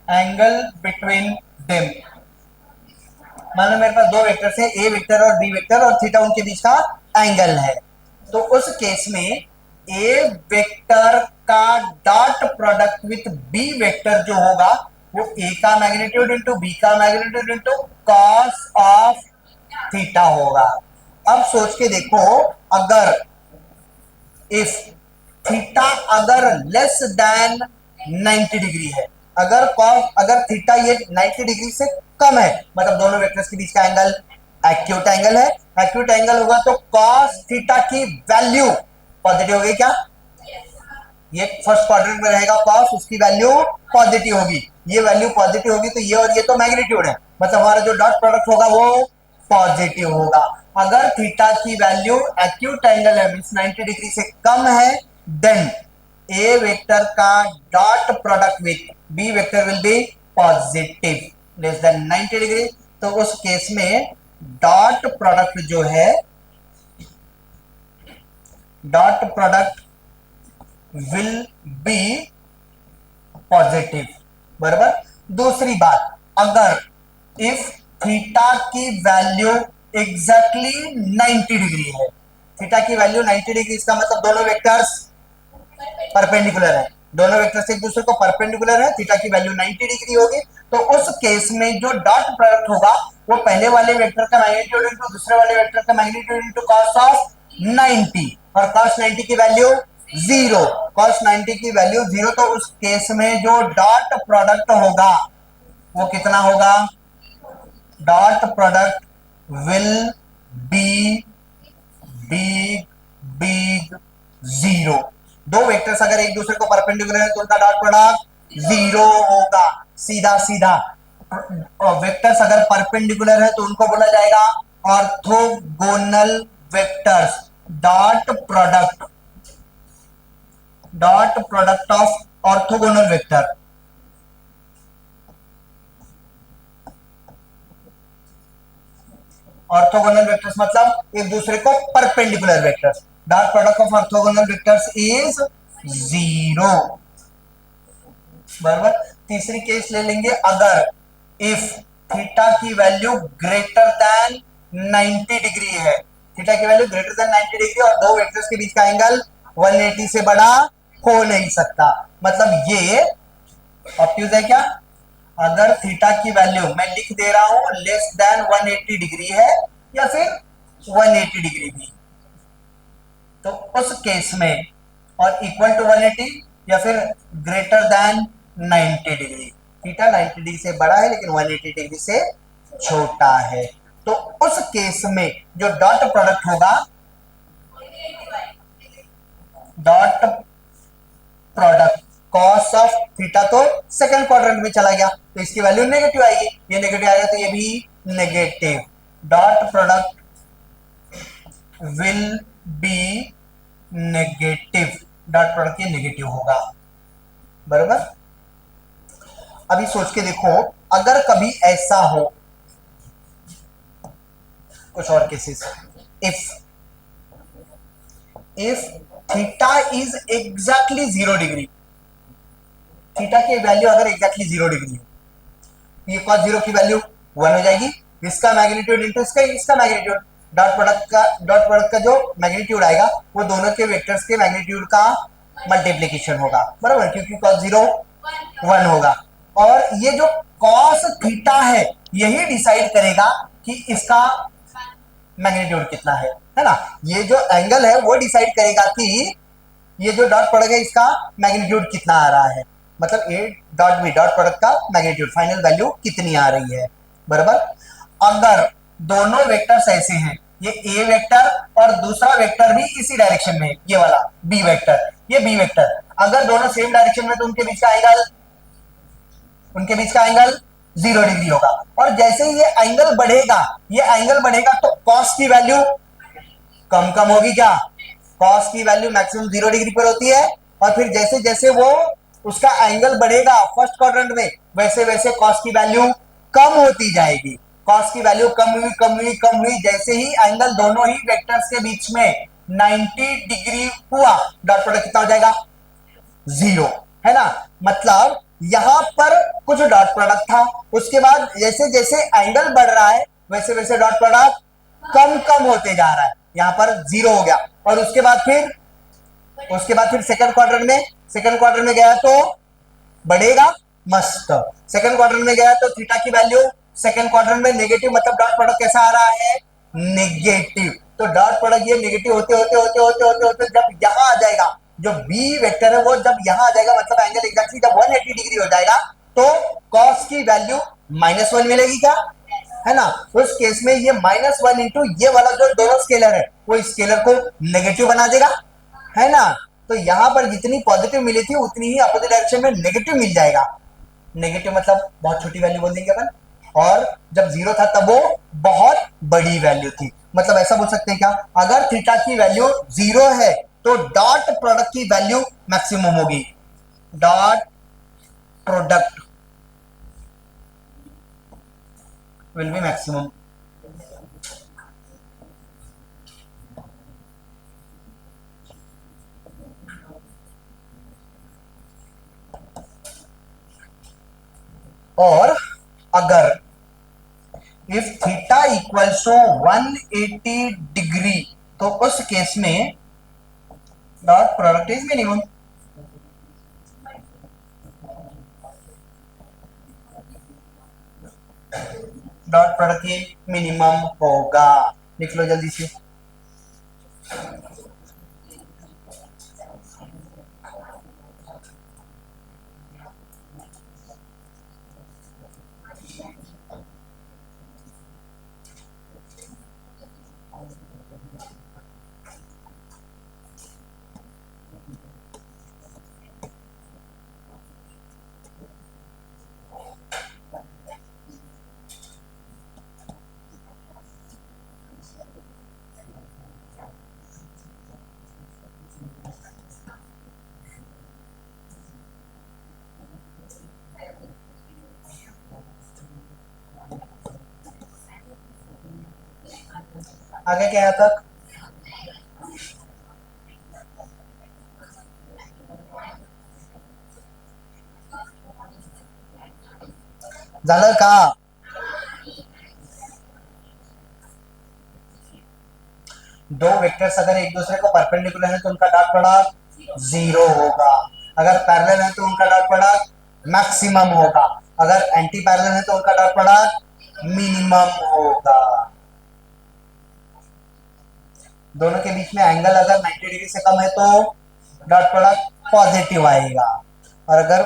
angle between them. मान लो मेरे पास दो वेक्टर्स है, ए वेक्टर और बी वेक्टर, और थीटा उनके बीच का एंगल है। तो उस केस में ए वेक्टर का dot product with B vector जो होगा वो ए का मैग्नीट्यूड इंटू बी का magnitude into cos of theta होगा। अब सोच के देखो, अगर इफ थीटा अगर लेस देन 90 डिग्री है, अगर थीटा ये 90 डिग्री से कम है, मतलब दोनों वेक्टर्स के बीच का एंगल एक्यूट एंगल है, एक्यूट एंगल होगा तो cos थीटा की वैल्यू पॉजिटिव होगी क्या? ये फर्स्ट क्वाड्रेंट में रहेगा cos, उसकी वैल्यू पॉजिटिव होगी। ये वैल्यू पॉजिटिव होगी तो ये और ये तो मैग्नीट्यूड है, मतलब हमारा जो डॉट प्रोडक्ट होगा वो पॉजिटिव होगा। अगर थीटा की वैल्यू एक्यूट एंगल है मींस 90 डिग्री से कम है, देन ए वेक्टर का dot product with B vector will be positive less than 90 degree, तो उस केस में डॉट प्रोडक्ट जो है, dot product will be positive, बराबर। दूसरी बात, अगर इफ थीटा की वैल्यू एग्जैक्टली 90 डिग्री है, थीटा की वैल्यू 90 डिग्री, इसका मतलब दोनों वेक्टर्स परपेंडिकुलर है, दोनों वेक्टर्स एक दूसरे को परपेंडिकुलर है, थीटा की वैल्यू 90 डिग्री होगी, तो उस केस में जो डॉट प्रोडक्ट होगा वो पहले वाले वेक्टर का मैग्नीट्यूड इनटू दूसरे वाले वेक्टर का मैग्नीट्यूड इनटू cos ऑफ 90, और cos 90 की वैल्यू 0, cos 90 की वैल्यू 0, तो उस केस में जो डॉट प्रोडक्ट होगा वो कितना होगा, dot product will B big big 0। दो वेक्टर्स अगर एक दूसरे को परपेंडिकुलर है तो उनका डॉट प्रोडक्ट 0 होगा, सीधा सीधा। वेक्टर्स अगर परपेंडिकुलर है तो उनको बोला जाएगा orthogonal vectors. Dot product of orthogonal vector, orthogonal vectors मतलब एक दूसरे को perpendicular vectors. Dot product of orthogonal vectors is 0, बराबर। तीसरी केस ले लेंगे, अगर इफ थीटा की वैल्यू ग्रेटर देन 90 डिग्री है, थीटा की वैल्यू ग्रेटर देन 90 डिग्री और दो वेक्टर्स के बीच का एंगल 180 से बड़ा हो नहीं सकता, मतलब ये ऑब्ट्यूज है क्या, अगर थीटा की वैल्यू मैं लिख दे रहा हूं लेस देन 180 डिग्री है या फिर 180 डिग्री भी, तो उस केस में, और इक्वल टू 180 या फिर greater than 90 degree, theta 90 degree से बड़ा है लेकिन 180 डिग्री से छोटा है, तो उस केस में जो डॉट प्रोडक्ट होगा, dot product cos of theta तो सेकंड क्वाड्रेंट में चला गया तो इसकी वैल्यू नेगेटिव आएगी, ये नेगेटिव आएगा तो ये भी negative, dot product will B negative, dot product ये नेगेटिव होगा, बराबर। अभी सोच के देखो, अगर कभी ऐसा हो, कुछ और cases, if theta is exactly 0 degree, theta की वैल्यू अगर एग्जैक्टली 0 डिग्री है, ये cos 0 की वैल्यू 1 हो जाएगी, इसका मैग्नीट्यूड इंटू इसका मैग्नीट्यूड, डॉट प्रोडक्ट का जो मैग्नीट्यूड आएगा वो दोनों के वेक्टर्स के मैग्नीट्यूड का मल्टीप्लीकेशन होगा, बराबर, क्योंकि cos 0 1 होगा, और ये जो cos थीटा है यही डिसाइड करेगा कि इसका मैग्नीट्यूड कितना है ना, ये जो एंगल है वो डिसाइड करेगा कि ये जो डॉट प्रोडक्ट है इसका मैग्नीट्यूड कितना आ रहा है, मतलब A dot B, dot product का मैग्नीट्यूड फाइनल वैल्यू कितनी आ रही है, बराबर। अगर दोनों वेक्टर्स ऐसे हैं, ये ए वेक्टर और दूसरा वेक्टर भी इसी डायरेक्शन में, ये वाला बी वेक्टर, ये बी वेक्टर, अगर दोनों सेम डायरेक्शन में तो उनके बीच का एंगल 0 डिग्री होगा, और जैसे ही ये एंगल बढ़ेगा तो cos की वैल्यू कम होगी, क्या, cos की वैल्यू मैक्सिमम 0 डिग्री पर होती है, और फिर जैसे जैसे वो उसका एंगल बढ़ेगा फर्स्ट क्वाड्रेंट में, वैसे वैसे cos की वैल्यू कम होती जाएगी, cos की वैल्यू कम हुई, जैसे ही एंगल दोनों ही वेक्टर्स के बीच में 90 डिग्री हुआ, डॉट प्रोडक्ट कितना हो जाएगा, 0, है ना, मतलब यहां पर कुछ डॉट प्रोडक्ट था, उसके बाद जैसे जैसे एंगल बढ़ रहा है वैसे वैसे डॉट प्रोडक्ट कम होते जा रहा है, यहां पर 0 हो गया, और उसके बाद फिर सेकंड क्वाड्रेंट में गया तो बढ़ेगा, मस्त, सेकंड क्वाड्रेंट में गया तो थीटा की वैल्यू सेकंड क्वाड्रेंट में नेगेटिव, मतलब डॉट प्रोडक्ट कैसा आ रहा है, नेगेटिव, तो डॉट प्रोडक्ट ये नेगेटिव होते जब यहां आ जाएगा, जो बी वेक्टर है वो जब यहां आ जाएगा, मतलब एंगल एग्जैक्टली जब 180 डिग्री हो जाएगा तो cos की वैल्यू -1 मिलेगी, क्या है ना, उस केस में ये -1 इंटू ये वाला जो दोनों स्केलर है वो स्केलर को नेगेटिव बना देगा, है ना, तो यहां पर जितनी पॉजिटिव मिली थी उतनी ही अपोजिट डायरेक्शन में नेगेटिव मिल जाएगा, नेगेटिव मतलब बहुत छोटी वैल्यू बोल देंगे अपन, और जब 0 था तब वो बहुत बड़ी वैल्यू थी, मतलब ऐसा बोल सकते हैं क्या, अगर थीटा की वैल्यू 0 है तो डॉट प्रोडक्ट की वैल्यू मैक्सिमम होगी, dot product will be maximum. और अगर if theta equals to 180 degree, तो उस केस में dot product is minimum. Dot product ही मिनिमम होगा, लिख लो जल्दी से। आगे क्या है तक? झालं का? दो वेक्टर्स अगर एक दूसरे को परपेंडिकुलर है तो उनका डॉट प्रोडक्ट जीरो होगा, अगर पैरेलल है तो उनका डॉट प्रोडक्ट मैक्सिमम होगा, अगर एंटी पैरेलल है तो उनका डॉट प्रोडक्ट मिनिमम होगा। दोनों के बीच में एंगल अगर 90 डिग्री से कम है तो डॉट प्रोडक्ट पॉजिटिव आएगा, और अगर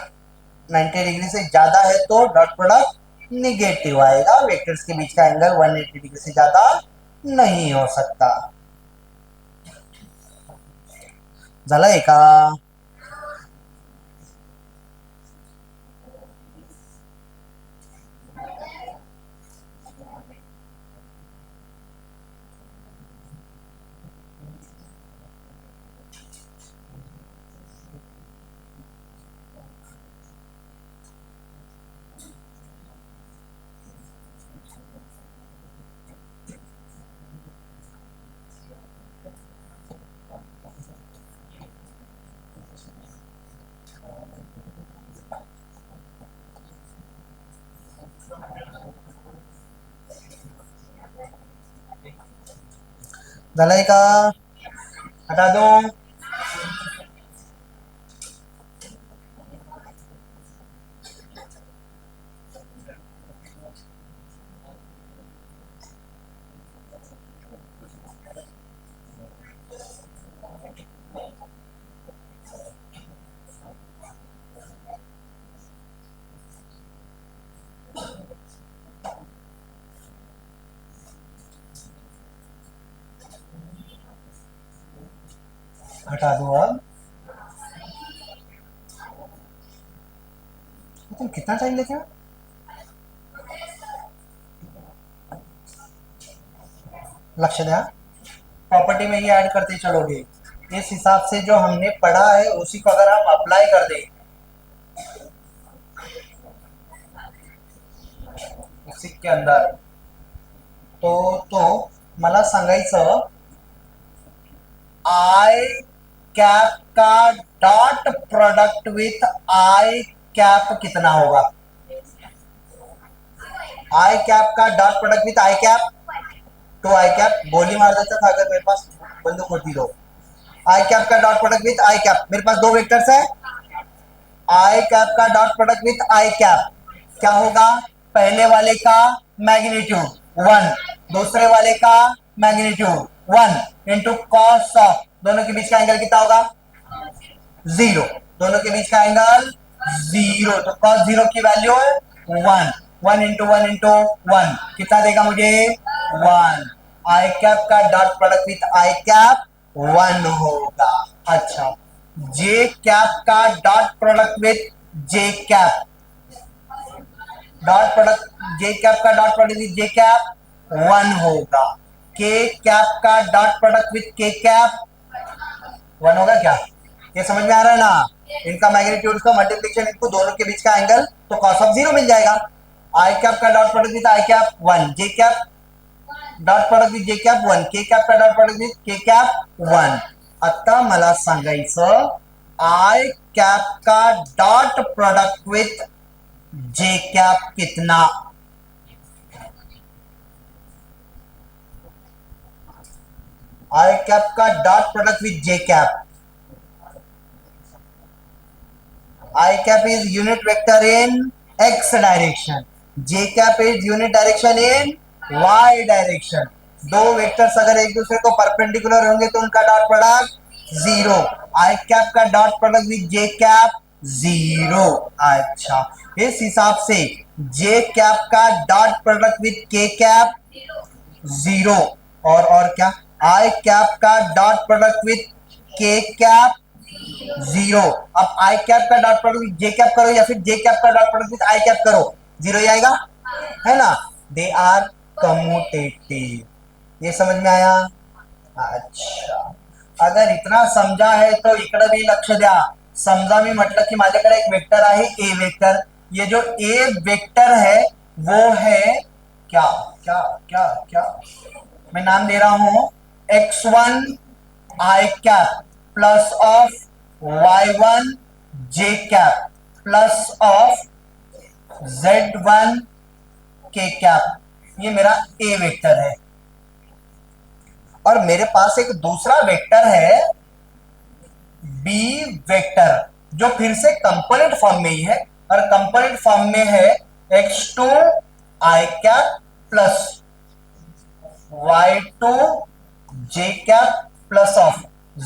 90 डिग्री से ज्यादा है तो डॉट प्रोडक्ट निगेटिव आएगा। वेक्टर्स के बीच का एंगल 180 डिग्री से ज्यादा नहीं हो सकता। झालंय का? झालंय का? हटा दो। हटा दो अब। तुम कितना टाइम लेते हो? लक्ष्य ध्यान, प्रॉपर्टी में ये ऐड करते चलोगे, इस हिसाब से जो हमने पढ़ा है उसी को अगर आप अप्लाई कर दें उसी के अंदर, तो मला सांगायचं आई कैप का dot product with i cap कितना होगा? आई कैप का dot product with i cap, तो आई कैप गोली मार देता था अगर मेरे पास बंदूक होती तो। आई कैप का dot product with i cap, मेरे पास दो वेक्टर्स है, आई कैप का dot product with i cap क्या होगा? पहले वाले का मैग्नीट्यूड 1, दूसरे वाले का मैग्नीट्यूड 1 इंटू कॉस ऑफ, दोनों के बीच का एंगल कितना होगा? जीरो। दोनों के बीच का एंगल जीरो, तो कॉस जीरो की वैल्यू 1, 1 कितना देगा मुझे? 1। आई कैप का dot product with i cap 1 होगा। अच्छा, जे कैप का dot product with j cap, dot product j cap का dot product with j cap 1 होगा। के कैप का dot product with k cap 1 होगा क्या? ये समझ में आ रहा है ना? इनका मैग्नीट्यूड का मल्टीप्लिकेशन इनको दोनों के बीच का एंगल, तो cos ऑफ 0 मिल जाएगा। आई कैप का dot product with I cap 1, J cap dot product with J cap 1, के कैप का डॉट प्रोडक्ट विद के कैप 1। आता मला सांगायचं आई कैप का dot product with j cap कितना? आई कैप का dot product with j cap, I cap is unit vector in x direction, j cap is unit direction in y direction। दो vectors अगर एक दूसरे को परपेंडिकुलर होंगे तो उनका डॉट प्रोडक्ट 0। आई कैप का dot product with J cap 0। अच्छा, इस हिसाब से जे कैप का डॉट प्रोडक्ट विद के कैप 0, और क्या, आई कैप का डॉट प्रोडक्ट विद के कैप 0। अब आई कैप का डॉट प्रोडक्ट जे कैप करो या फिर जे कैप का dot product with I cap करो, 0 ही आएगा, है ना? They are commutative. ये समझ में आया? अच्छा, अगर इतना समझा है तो इकडे भी लक्ष द्या। समजा मी म्हटलं की माझ्याकडे एक वेक्टर आहे ए वेक्टर, ये जो ए वेक्टर है वो है क्या क्या क्या क्या, मैं नाम दे रहा हूं x1 i cap plus of y1 j cap plus of z1 k cap. ये मेरा ए वेक्टर है और मेरे पास एक दूसरा वेक्टर है बी वेक्टर, जो फिर से कंपोनेंट फॉर्म में ही है, और कंपोनेंट फॉर्म में है x2 i cap plus y2 j cap plus of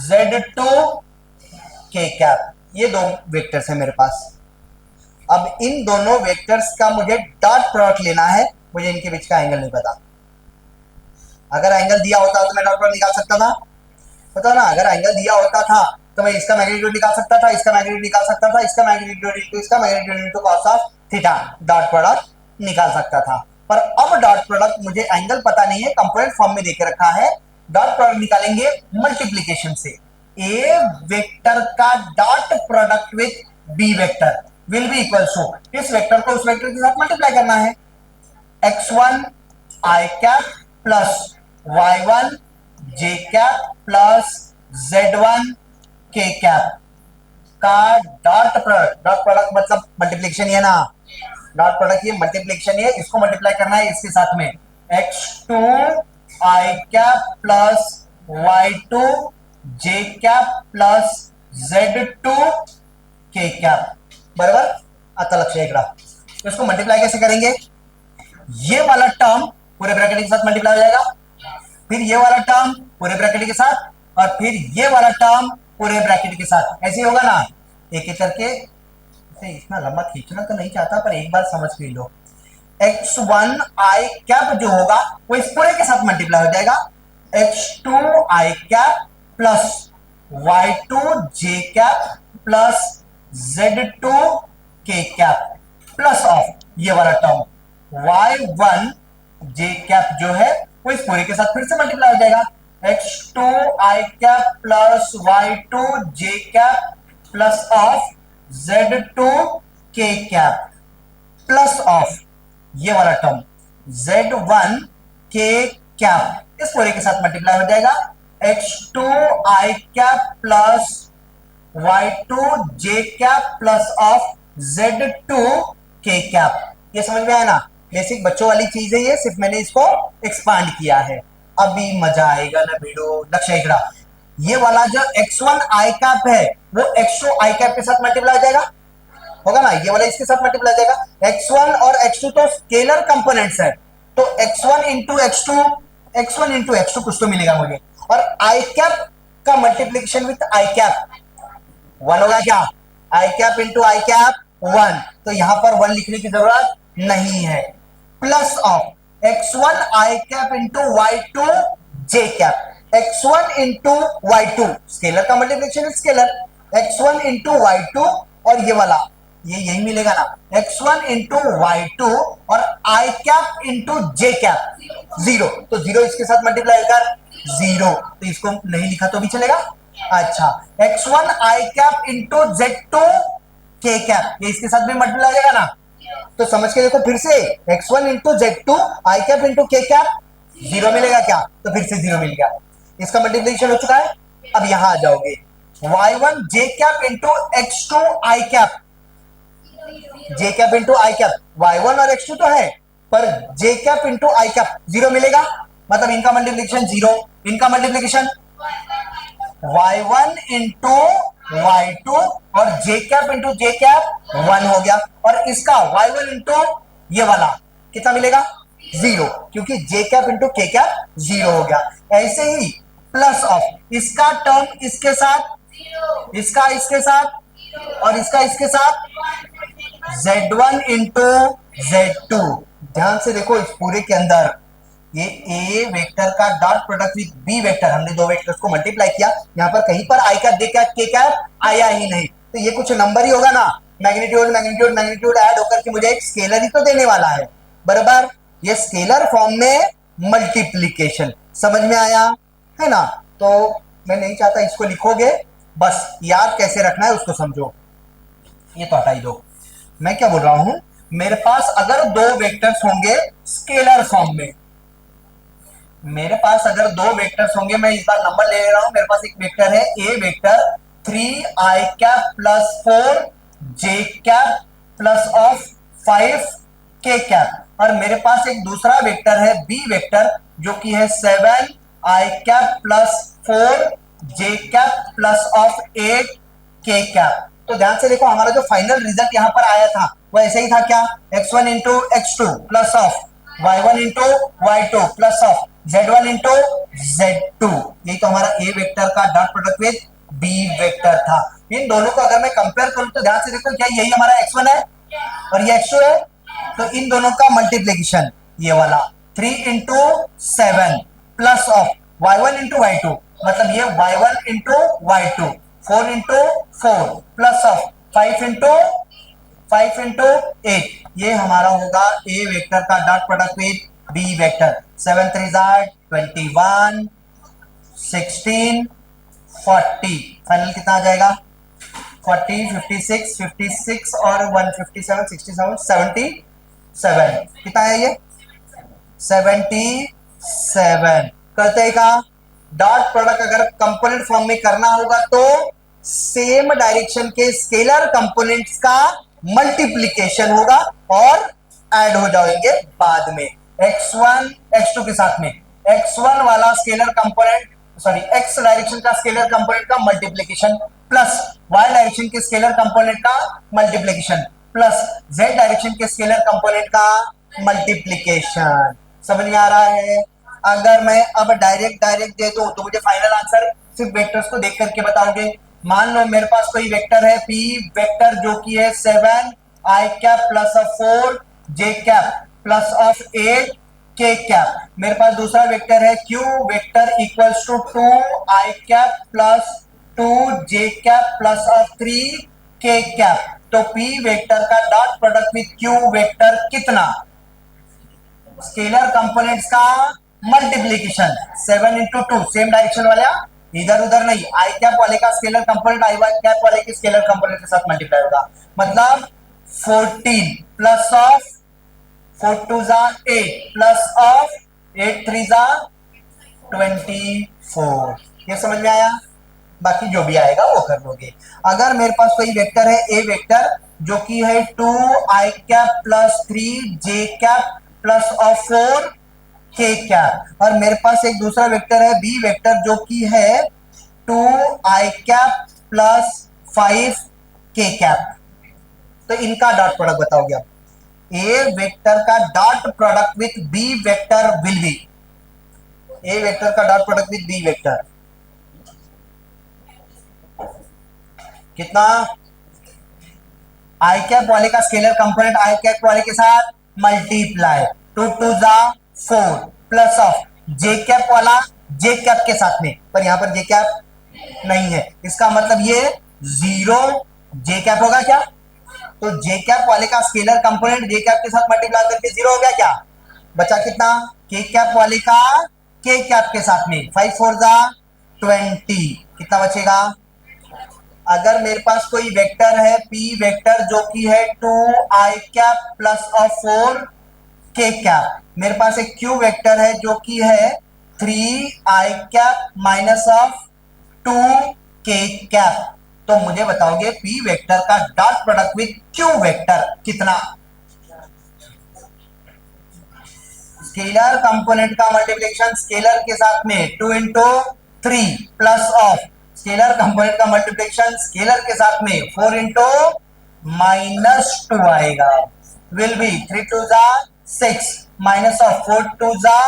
z2 k cap. ये दो वेक्टर्स है मेरे पास। अब इन दोनों वेक्टर्स का मुझे डॉट प्रोडक्ट लेना है, मुझे इनके बीच का एंगल नहीं पता। अगर एंगल दिया होता तो मैं डॉट प्रोडक्ट निकाल सकता था, पता ना? अगर एंगल दिया होता था तो मैं इसका मैग्नीट्यूड निकाल सकता था, इसका मैग्नीट्यूड निकाल सकता था, इसका मैग्नीट्यूड इनटू इसका magnitude into cos of theta, dot product निकाल सकता था। पर अब डॉट प्रोडक्ट मुझे एंगल पता नहीं है, कंपोनेंट फॉर्म में देके रखा है। डॉट प्रोडक्ट निकालेंगे मल्टीप्लीकेशन से। ए वेक्टर का dot product with B vector will be equal to, इस वेक्टर को उस वेक्टर के साथ मल्टीप्लाई करना है, x1 i cap plus y1 j cap plus z1 k cap का डॉट प्रोडक्ट मतलब मल्टीप्लिकेशन है ना, डॉट प्रोडक्ट ये मल्टीप्लिकेशन है, इसको मल्टीप्लाई करना है इसके साथ में, x2 i cap plus y2 j cap plus z2 k cap, बराबर? आता लक्ष्य इकडा, इसको मल्टीप्लाई कैसे करेंगे? ये वाला टर्म पूरे ब्रैकेट के साथ मल्टीप्लाई हो जाएगा, फिर ये वाला टर्म पूरे ब्रैकेट के साथ, और फिर ये वाला टर्म पूरे ब्रैकेट के साथ। ऐसे होगा ना, एक एक करके। इतना लंबा खींचना तो नहीं चाहता, पर एक बार समझ भी लो। x1 आई कैप जो होगा वो इस पूरे के साथ मल्टीप्लाई हो जाएगा, x2 i cap plus y2 j cap plus z2 k cap plus of ये वाला टर्म y1 j कैप जो है वो इस पूरे के साथ फिर से मल्टीप्लाई हो जाएगा, x2 i cap plus y2 j cap plus of z2 k cap plus of ये वाला टर्म z1 k कैप इस पूरे के साथ मल्टीप्लाई हो जाएगा, x2 i cap plus y2 j cap plus of z2 k cap. ये समझ में आया ना? बेसिक बच्चों वाली चीज है ये, सिर्फ मैंने इसको एक्सपांड किया है। अभी मजा आएगा ना भिड़ो। लक्ष्य इकड़ा, ये वाला जो x1 आई कैप है वो x2 आई कैप के साथ मल्टीप्लाई हो जाएगा, होगा ना? ये वाला इसके साथ मल्टीप्लाई हो जाएगा। x1 और x2 तो स्केलर कंपोनेंट्स है, तो x1 इंटू x2 कुछ तो मिलेगा मुझे, और आई कैप का मल्टीप्लीकेशन विथ आई कैप 1 होगा क्या? आई कैप इंटू आई कैप 1, तो यहां पर 1 लिखने की जरूरत नहीं है, plus of x1 i cap into y2 j cap, x1 into y2 scalar का multiplication scalar, x1 into y2 और ये वाला ये यही मिलेगा ना, x1 इंटू y2 और आई कैप इंटू j कैप 0, तो 0 इसके साथ मल्टीप्लाई कर 0, तो इसको नहीं लिखा तो भी चलेगा, अच्छा, x1 i cap into z2 के कैप, ये इसके साथ भी मल्टीप्लाई हो जाएगा ना, तो समझ के देखो फिर से, x1 इंटू z2 आई कैप इंटू के कैप, जीरो मिलेगा क्या, तो फिर से जीरो मिल गया, इसका मल्टीप्लिकेशन हो चुका है। अब यहां आ जाओगे, y1 j cap into x2 i cap, j cap into I cap, y1 और x2 तो है, पर j कैप इंटू आई कैप जीरो मिलेगा, मतलब इनका मल्टीप्लिकेशन जीरो, इनका मल्टीप्लिकेशन y1 इंटू y2 और j cap into j cap 1 हो गया, और इसका y1 इंटू ये वाला कितना मिलेगा, जीरो, क्योंकि j cap into k cap zero हो गया। ऐसे ही प्लस ऑफ इसका टर्म इसके साथ, इसका इसके साथ और इसका इसके साथ, z1 इंटू z2, ध्यान से देखो इस पूरे के अंदर ये ए वेक्टर का dot product with B vector, हमने दो वेक्टर्स को मल्टीप्लाई किया, यहां पर कहीं पर आई कैप दे कैप के कैप आया ही नहीं, तो ये कुछ नंबर ही होगा ना, मैग्नीट्यूड मैग्नीट्यूड मैग्नीट्यूड ऐड होकर के मुझे एक स्केलर ही तो देने वाला है, बराबर, ये स्केलर फॉर्म में मल्टीप्लीकेशन, समझ में आया है ना। तो मैं नहीं चाहता इसको लिखोगे, बस याद कैसे रखना है उसको समझो, ये तो हटा ही दो। मैं क्या बोल रहा हूं, मेरे पास अगर दो वेक्टर्स होंगे स्केलर फॉर्म में, मेरे पास अगर दो वेक्टर्स होंगे, मैं इस बार नंबर ले रहा हूं, मेरे पास एक वेक्टर है A vector 3i cap plus 4 j cap plus of 5 k cap, और मेरे पास एक दूसरा वेक्टर है बी वेक्टर जो कि है 7i cap plus 4 j cap plus of 8 k cap. तो ध्यान से देखो, हमारा जो फाइनल रिजल्ट यहां पर आया था वो ऐसे ही था क्या, x1 into x2 plus of y1 into y2 plus of z1 into z2, यही तो हमारा a वेक्टर का dot product with b vector था। इन दोनों को अगर मैं कंपेयर करूं तो ध्यान से देखो, क्या यही हमारा x1 है और ये x2 है, तो इन दोनों का मल्टीप्लीकेशन ये वाला 3 into 7 plus of y1 into y2, मतलब ये y1 into y2, 4 into 4 plus of 5 into 8, ये हमारा होगा ए वेक्टर का dot product with B vector, 7 3 21 16 40, final कितना आ जाएगा 40 56 और 157 67 77, कितना है ये 77। करते हैं का डॉट प्रोडक्ट अगर कंपोनेंट फॉर्म में करना होगा तो सेम डायरेक्शन के स्केलर कंपोनेंट्स का मल्टीप्लीकेशन होगा और ऐड हो जाएंगे बाद में, x1 x2 के साथ में, x1 वाला scalar component, sorry x direction का स्केलर कंपोनेंट का मल्टीप्लीकेशन प्लस y डायरेक्शन के स्केलर कंपोनेंट का मल्टीप्लीकेशन प्लस z डायरेक्शन के स्केलर कंपोनेंट का मल्टीप्लीकेशन, समझ में आ रहा है। अगर मैं अब डायरेक्ट दे दूं तो मुझे फाइनल आंसर सिर्फ वेक्टर्स को देख करके बताओगे। मान लो मेरे पास कोई वेक्टर है p वेक्टर जो कि है 7 i cap plus of 4 j cap plus of 8 k cap, मेरे पास दूसरा वेक्टर है q vector equals to 2 i cap plus 2 j cap plus of 3 k cap, तो p वेक्टर का dot product with q vector कितना, scalar components का multiplication 7 into 2, same direction वाला, इधर उधर नहीं, आई कैप वाले का स्केलर कंपोनेंट आई कैप वाले के स्केलर कंपोनेंट के साथ मल्टीप्लाई होगा, मतलब 14 प्लस ऑफ 4 2 जा 8 प्लस ऑफ 8 3 जा 24, ये समझ में आया। बाकी जो भी आएगा वो कर लोगे। अगर मेरे पास कोई वेक्टर है ए वेक्टर जो कि है 2 i cap plus 3 j cap plus of 4 k cap, और मेरे पास एक दूसरा वेक्टर है बी वेक्टर जो कि है 2 आई कैप प्लस 5 के कैप, तो इनका डॉट प्रोडक्ट बताओगे आप। ए वेक्टर का dot product with B vector will be, A vector का dot product with B vector कितना, आई कैप वाले का स्केलर कंपोनेंट आई कैप वाले के साथ मल्टीप्लाई, 2 2 जा 4 प्लस ऑफ जे कैप वाला जे कैप के साथ में, पर यहां पर जे कैप नहीं है, इसका मतलब ये 0 जे कैप होगा क्या, तो जे कैप वाले का स्केलर कंपोनेंट जे कैप के साथ मल्टीप्लाई करके 0 हो गया क्या, बचा कितना के कैप वाले का के कैप के साथ में, 5 4 जा 20, कितना बचेगा? अगर मेरे पास कोई वेक्टर है पी वेक्टर जो कि है 2i कैप प्लस और 4k कैप, मेरे पास एक क्यू वेक्टर है जो कि है 3i cap minus of 2k cap, तो मुझे बताओगे पी वेक्टर का dot product with Q vector कितना? स्केलर कंपोनेंट का मल्टीप्लिकेशन स्केलर के साथ में 2 into 3 plus of scalar component का मल्टीप्लिकेशन स्केलर के साथ में 4 इंटू -2 आएगा, विल बी 3 टू जा 6 माइनस ऑफ 4 टू जा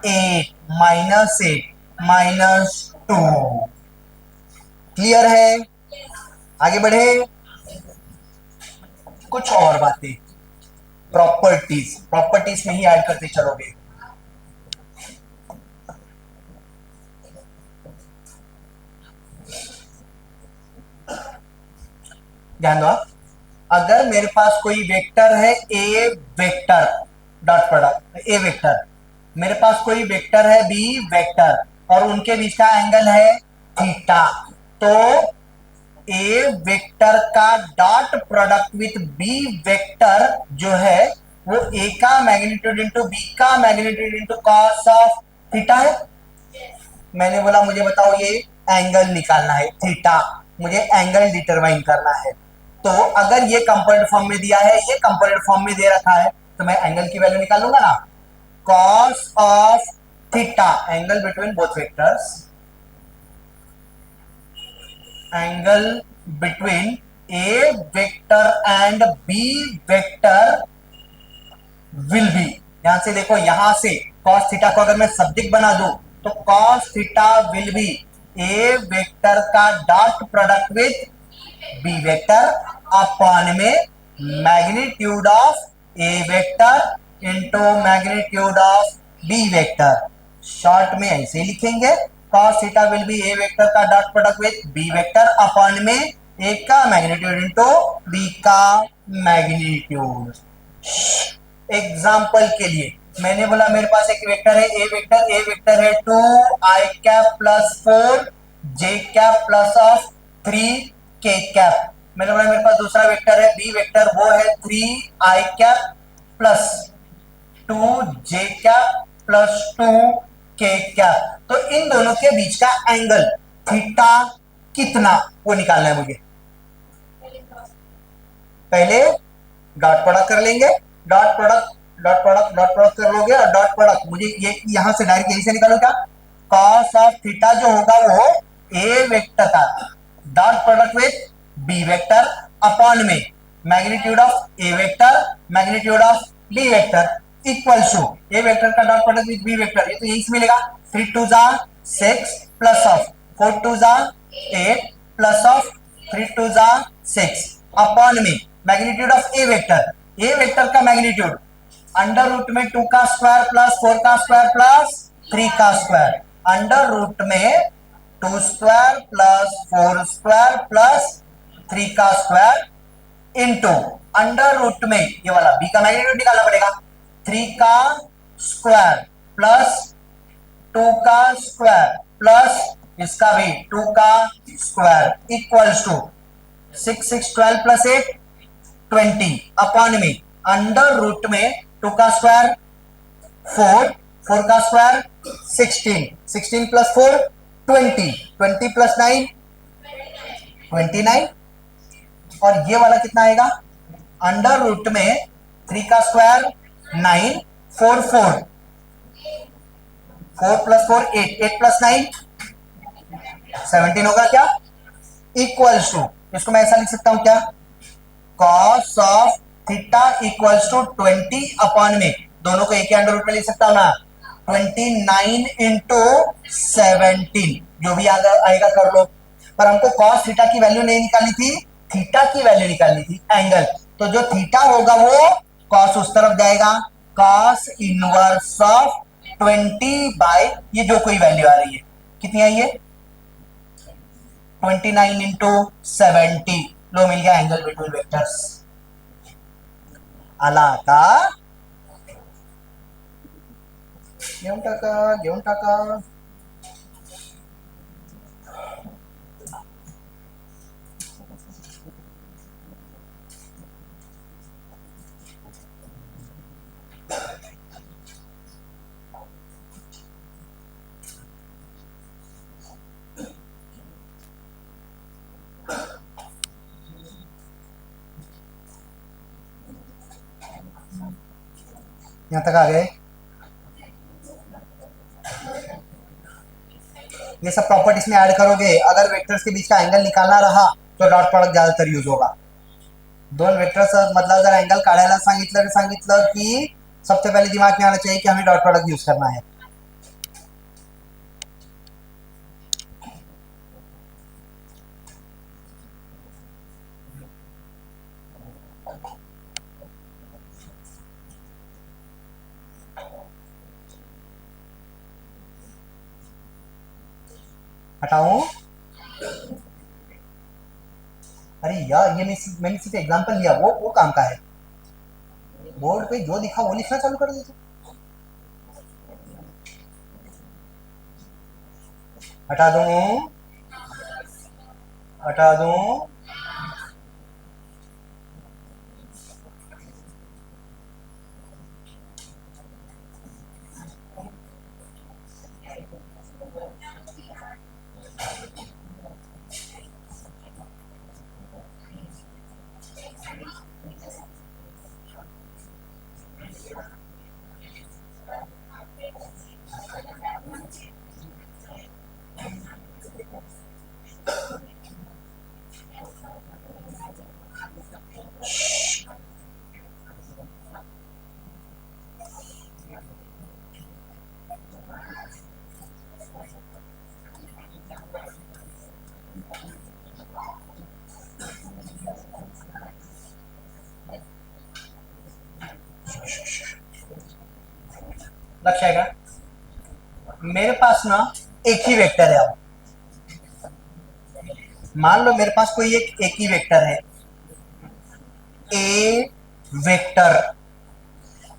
8 -8 -2। क्लियर है? आगे बढ़े। कुछ और बातें प्रॉपर्टीज प्रॉपर्टीज में ही ऐड करते चलोगे। ध्यान दो, अगर मेरे पास कोई वेक्टर है A vector dot product A vector, मेरे पास कोई वेक्टर है बी वेक्टर और उनके बीच का एंगल है थीटा, तो ए वेक्टर का dot product with B vector जो है वो ए का मैग्नीट्यूड इंटू बी का magnitude into cos of theta है। मैंने बोला मुझे बताओ ये एंगल निकालना है थीटा, मुझे एंगल डिटरमाइन करना है। तो अगर ये कंपोनेंट फॉर्म में दिया है, ये कंपोनेंट फॉर्म में दे रखा है, तो मैं एंगल की वैल्यू निकालूंगा ना, cos of theta angle between both vectors, angle between A vector and B vector will be, यहां से देखो, यहां से cos थीटा को अगर मैं सब्जेक्ट बना दूं तो cos theta will be A vector का dot product with B vector upon में magnitude of A vector into magnitude of B vector. Short में ऐसे लिखेंगे, cos theta will be A vector का dot product with B vector upon में A का magnitude into B का magnitude. Example के लिए मैंने बोला मेरे पास एक वेक्टर है ए वेक्टर है 2i cap plus 4j cap plus of 3k cap. मैंने बोला मेरे पास दूसरा वेक्टर है बी वेक्टर, वो है 3i cap plus 2j cap plus 2k cap. तो इन दोनों के बीच का एंगल थीटा कितना वो निकालना है मुझे। पहले डॉट प्रोडक्ट कर लेंगे, dot product dot product dot product कर लोगे और डॉट प्रोडक्ट मुझे ये यहां से डायरेक्ट यहीं से निकालो क्या, कॉस ऑफ थीटा जो होगा वो ए वेक्टर का dot product with B vector upon में magnitude of A vector magnitude of B vector equal to A vector का dot product with B vector, ये तो यहीं से मिलेगा 3 टू जा 6 प्लस ऑफ 4 टू जा 8 प्लस ऑफ 3 टू जा 6 अपॉन में मैग्नीट्यूड ऑफ ए वेक्टर का मैग्नीट्यूड अंडर रूट में 2 का स्क्वायर प्लस 4 का स्क्वायर प्लस 3 का स्क्वायर, अंडर रूट में 2 स्क्वायर प्लस 4 स्क्वायर प्लस 3 का स्क्वायर इंटू अंडर रूट में ये वाला बी का मैग्नीट्यूड निकालना पड़ेगा, 3 का स्क्वायर प्लस 2 का स्क्वायर प्लस इसका भी 2 का square equals to 6 6 12 plus 8 20 upon में अंडर रूट में 2 का स्क्वायर 4 4 का स्क्वायर 16 16 प्लस 4 20 20 प्लस 9 29 और ये वाला कितना आएगा, अंडर रूट में 3 का स्क्वायर 9 4 4 4 प्लस 4 8 8 प्लस 9 17 होगा क्या, इक्वल्स टू इसको मैं ऐसा लिख सकता हूं क्या, cos of theta equals to 20 upon में दोनों को एक ही अंडर रूट में लिख सकता हूं ना, 29 इंटू 17 जो भी आएगा कर लो। पर हमको कॉस थीटा की वैल्यू नहीं निकालनी थी, थीटा की वैल्यू निकालनी थी एंगल, तो जो थीटा होगा वो कॉस उस तरफ जाएगा, कॉस इनवर्स ऑफ 20 बाय ये जो कोई वैल्यू आ रही है कितनी आई है 29 इंटू 70, लो मिल गया एंगल बिटवीन वेक्टर्स। आला का घेऊन टाका यहां तक आ गए। ये सब प्रॉपर्टीज में ऐड करोगे, अगर वेक्टर्स के बीच का एंगल निकालना रहा तो डॉट प्रोडक्ट ज्यादातर यूज होगा। दोन वेक्टर्स मतलब जर एंगल काढायला सांगितलं की सबसे पहले दिमाग में आना चाहिए कि हमें डॉट प्रोडक्ट यूज करना है। हटाऊं? अरे यार ये मैंने सिर्फ एग्जांपल लिया, वो काम का है। बोर्ड पे जो दिखा वो लिखना चालू कर देते। हटा दूं? हटा दूं? लक्ष्य आएगा। मेरे पास ना एक ही वेक्टर है। अब मान लो मेरे पास कोई एक ही वेक्टर है, ए वेक्टर।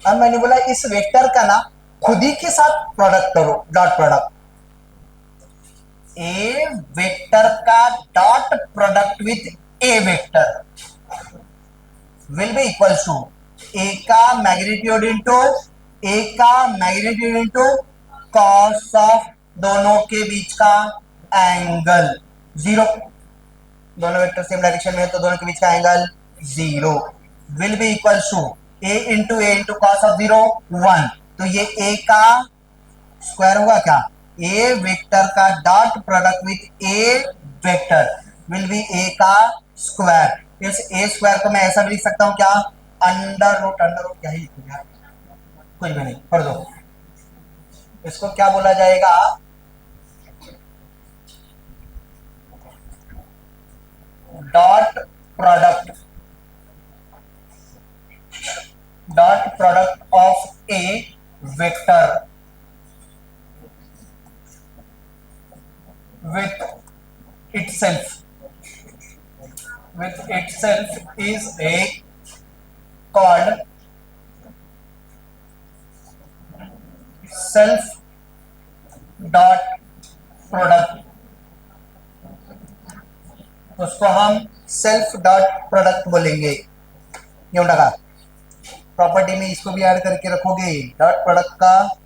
अब मैंने बोला इस वेक्टर का ना खुद ही के साथ प्रोडक्ट करो, डॉट प्रोडक्ट। ए वेक्टर का dot product with A vector will be equal to A का मैग्नीट्यूड इंटू कॉस ऑफ दोनों के बीच का एंगल जीरो। दोनों वेक्टर सेम डायरेक्शन में है तो दोनों के बीच का angle zero will be equal to A into cos of zero one. तो ये ए का स्क्वायर होगा क्या? ए वेक्टर का dot product with A vector will be ए का स्क्वायर। इस ए स्क्वायर को मैं ऐसा भी लिख सकता हूं क्या? अंडर रूट क्या ही लिखूंगा, कुछ भी नहीं, पढ़ दो। इसको क्या बोला जाएगा? Dot product of A vector with itself is a called self dot product। उसको हम सेल्फ डॉट प्रोडक्ट बोलेंगे। ये उठा प्रॉपर्टी में इसको भी ऐड करके रखोगे, डॉट प्रोडक्ट का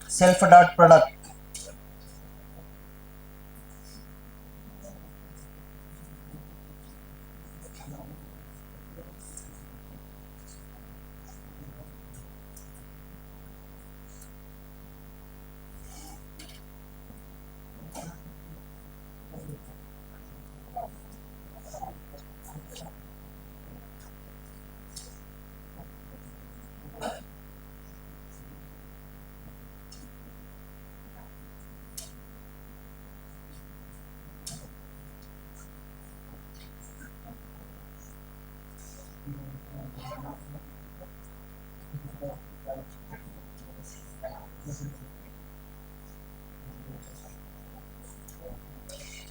सेल्फ डॉट प्रोडक्ट।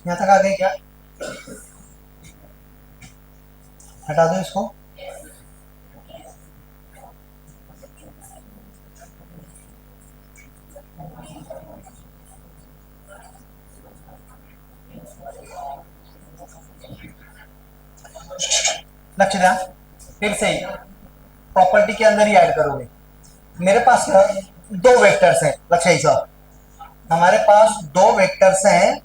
यहां तक आ गए क्या? हटा दो इसको। लक्ष्य ध्यान, फिर से प्रॉपर्टी के अंदर ही ऐड करोगे। मेरे पास दो वेक्टर्स हैं लक्ष्य साहब, हमारे पास दो वेक्टर्स हैं।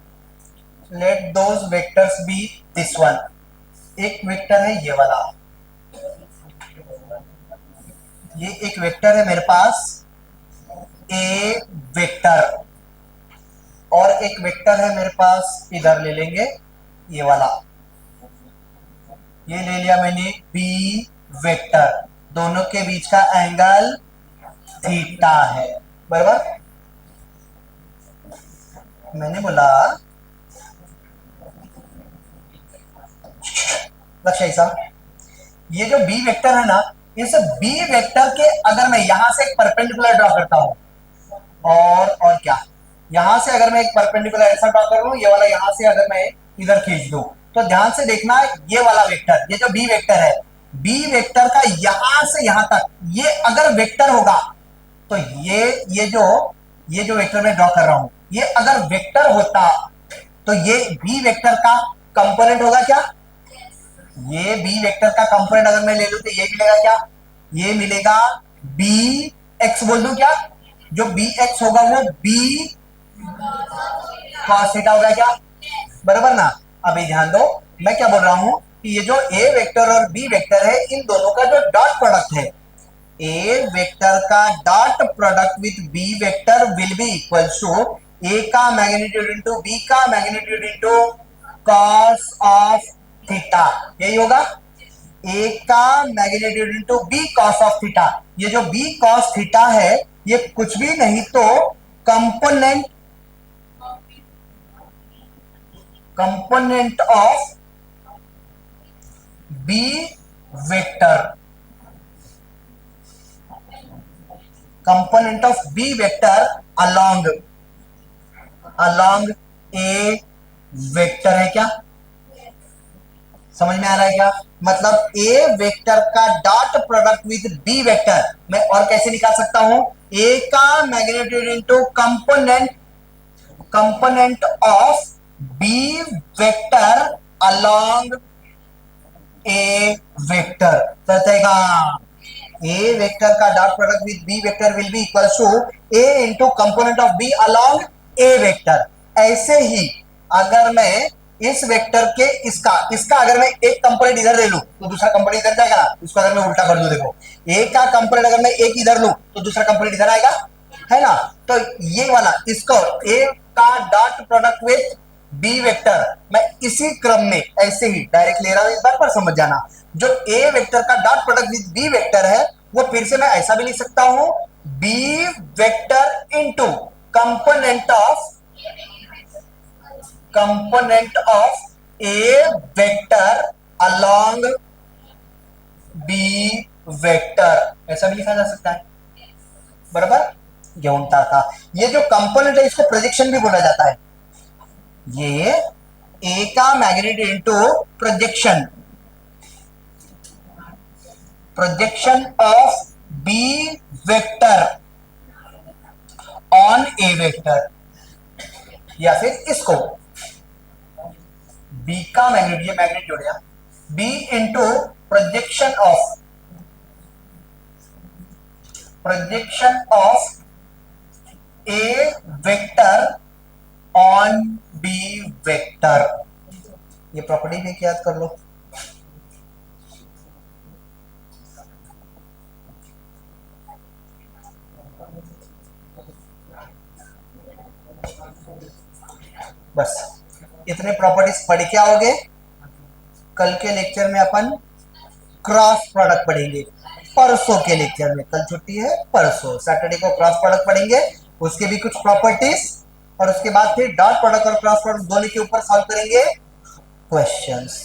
Let those vectors be this one. एक वेक्टर है ये वाला, ये एक वेक्टर है मेरे पास ए वेक्टर, और एक वेक्टर है मेरे पास, इधर ले लेंगे ये वाला, ये ले लिया मैंने बी वेक्टर, दोनों के बीच का एंगल थीटा है, बराबर। मैंने बोला लक्ष्य ऐसा, ये जो बी वेक्टर है ना, इस बी वेक्टर के अगर मैं यहां से एक परपेंडिकुलर ड्रॉ करता हूं, और क्या, यहां से अगर मैं एक परपेंडिकुलर ऐसा ड्रॉ करूं, ये वाला यहां से अगर मैं इधर खींच दूं, तो ध्यान से देखना, ये वाला वेक्टर, ये जो बी वेक्टर है, बी वेक्टर का यहां से यहां तक ये अगर वेक्टर होगा, तो ये जो वेक्टर मैं ड्रॉ कर रहा हूं, ये अगर वेक्टर होता, तो ये बी वेक्टर का कंपोनेंट होगा क्या? ये बी वेक्टर का कंपोनेंट अगर मैं ले लूं, तो ये मिलेगा क्या? ये मिलेगा बी एक्स, बोल दूं क्या? जो बी एक्स होगा वो बी कॉस थीटा होगा क्या, बराबर ना। अभी ध्यान दो, मैं क्या बोल रहा हूं कि ये जो ए वेक्टर और बी वेक्टर है, इन दोनों का जो डॉट प्रोडक्ट है, ए वेक्टर का dot product with B vector will be equals to A का मैग्नीट्यूड इनटू बी का magnitude into cos of theta, यही होगा। ए का magnitude into B cos of theta, ये जो बी कॉस थीटा है, ये कुछ भी नहीं तो component of B vector, component of B vector along A vector है क्या? समझ में आ रहा है क्या? मतलब ए वेक्टर का dot product with B vector मैं और कैसे निकाल सकता हूं? ए का magnitude into component of B vector along A vector, बताएगा ए वेक्टर का dot product with B vector will be equal to A into component of B along A vector. ऐसे ही अगर मैं इस वेक्टर के इसका अगर मैं एक कंपोनेंट इधर ले लूं, तो दूसरा कंपोनेंट इधर जाएगा ना। इसको अगर मैं उल्टा कर दूं, देखो ए का कंपोनेंट अगर मैं एक इधर लूं, तो दूसरा कंपोनेंट इधर आएगा, है ना। तो ये वाला, इसको ए का dot product with B vector मैं इसी क्रम में ऐसे ही डायरेक्ट ले रहा हूं, इस बार पर समझ जाना। जो ए वेक्टर का dot product with B vector है, वो फिर से मैं ऐसा भी लिख सकता हूं, B vector into component of A vector along B vector, ऐसा भी लिखा जा सकता है, बराबर। घेऊन टाका। ये जो कंपोनेंट है, इसको प्रोजेक्शन भी बोला जाता है। ये ए का magnitude into projection of B vector on A vector, या फिर इसको बी का मैग्नीट्यूड, ये मैग्नीट्यूड है, B into projection of A vector on B vector. ये प्रॉपर्टी भी याद कर लो। बस इतने प्रॉपर्टीज पढ़ के आओगे। कल के लेक्चर में अपन क्रॉस प्रोडक्ट पढ़ेंगे, परसों के लेक्चर में। कल छुट्टी है, परसों सैटरडे को क्रॉस प्रोडक्ट पढ़ेंगे, उसके भी कुछ प्रॉपर्टीज, और उसके बाद फिर डॉट प्रोडक्ट और क्रॉस प्रोडक्ट दोनों के ऊपर सॉल्व करेंगे क्वेश्चंस।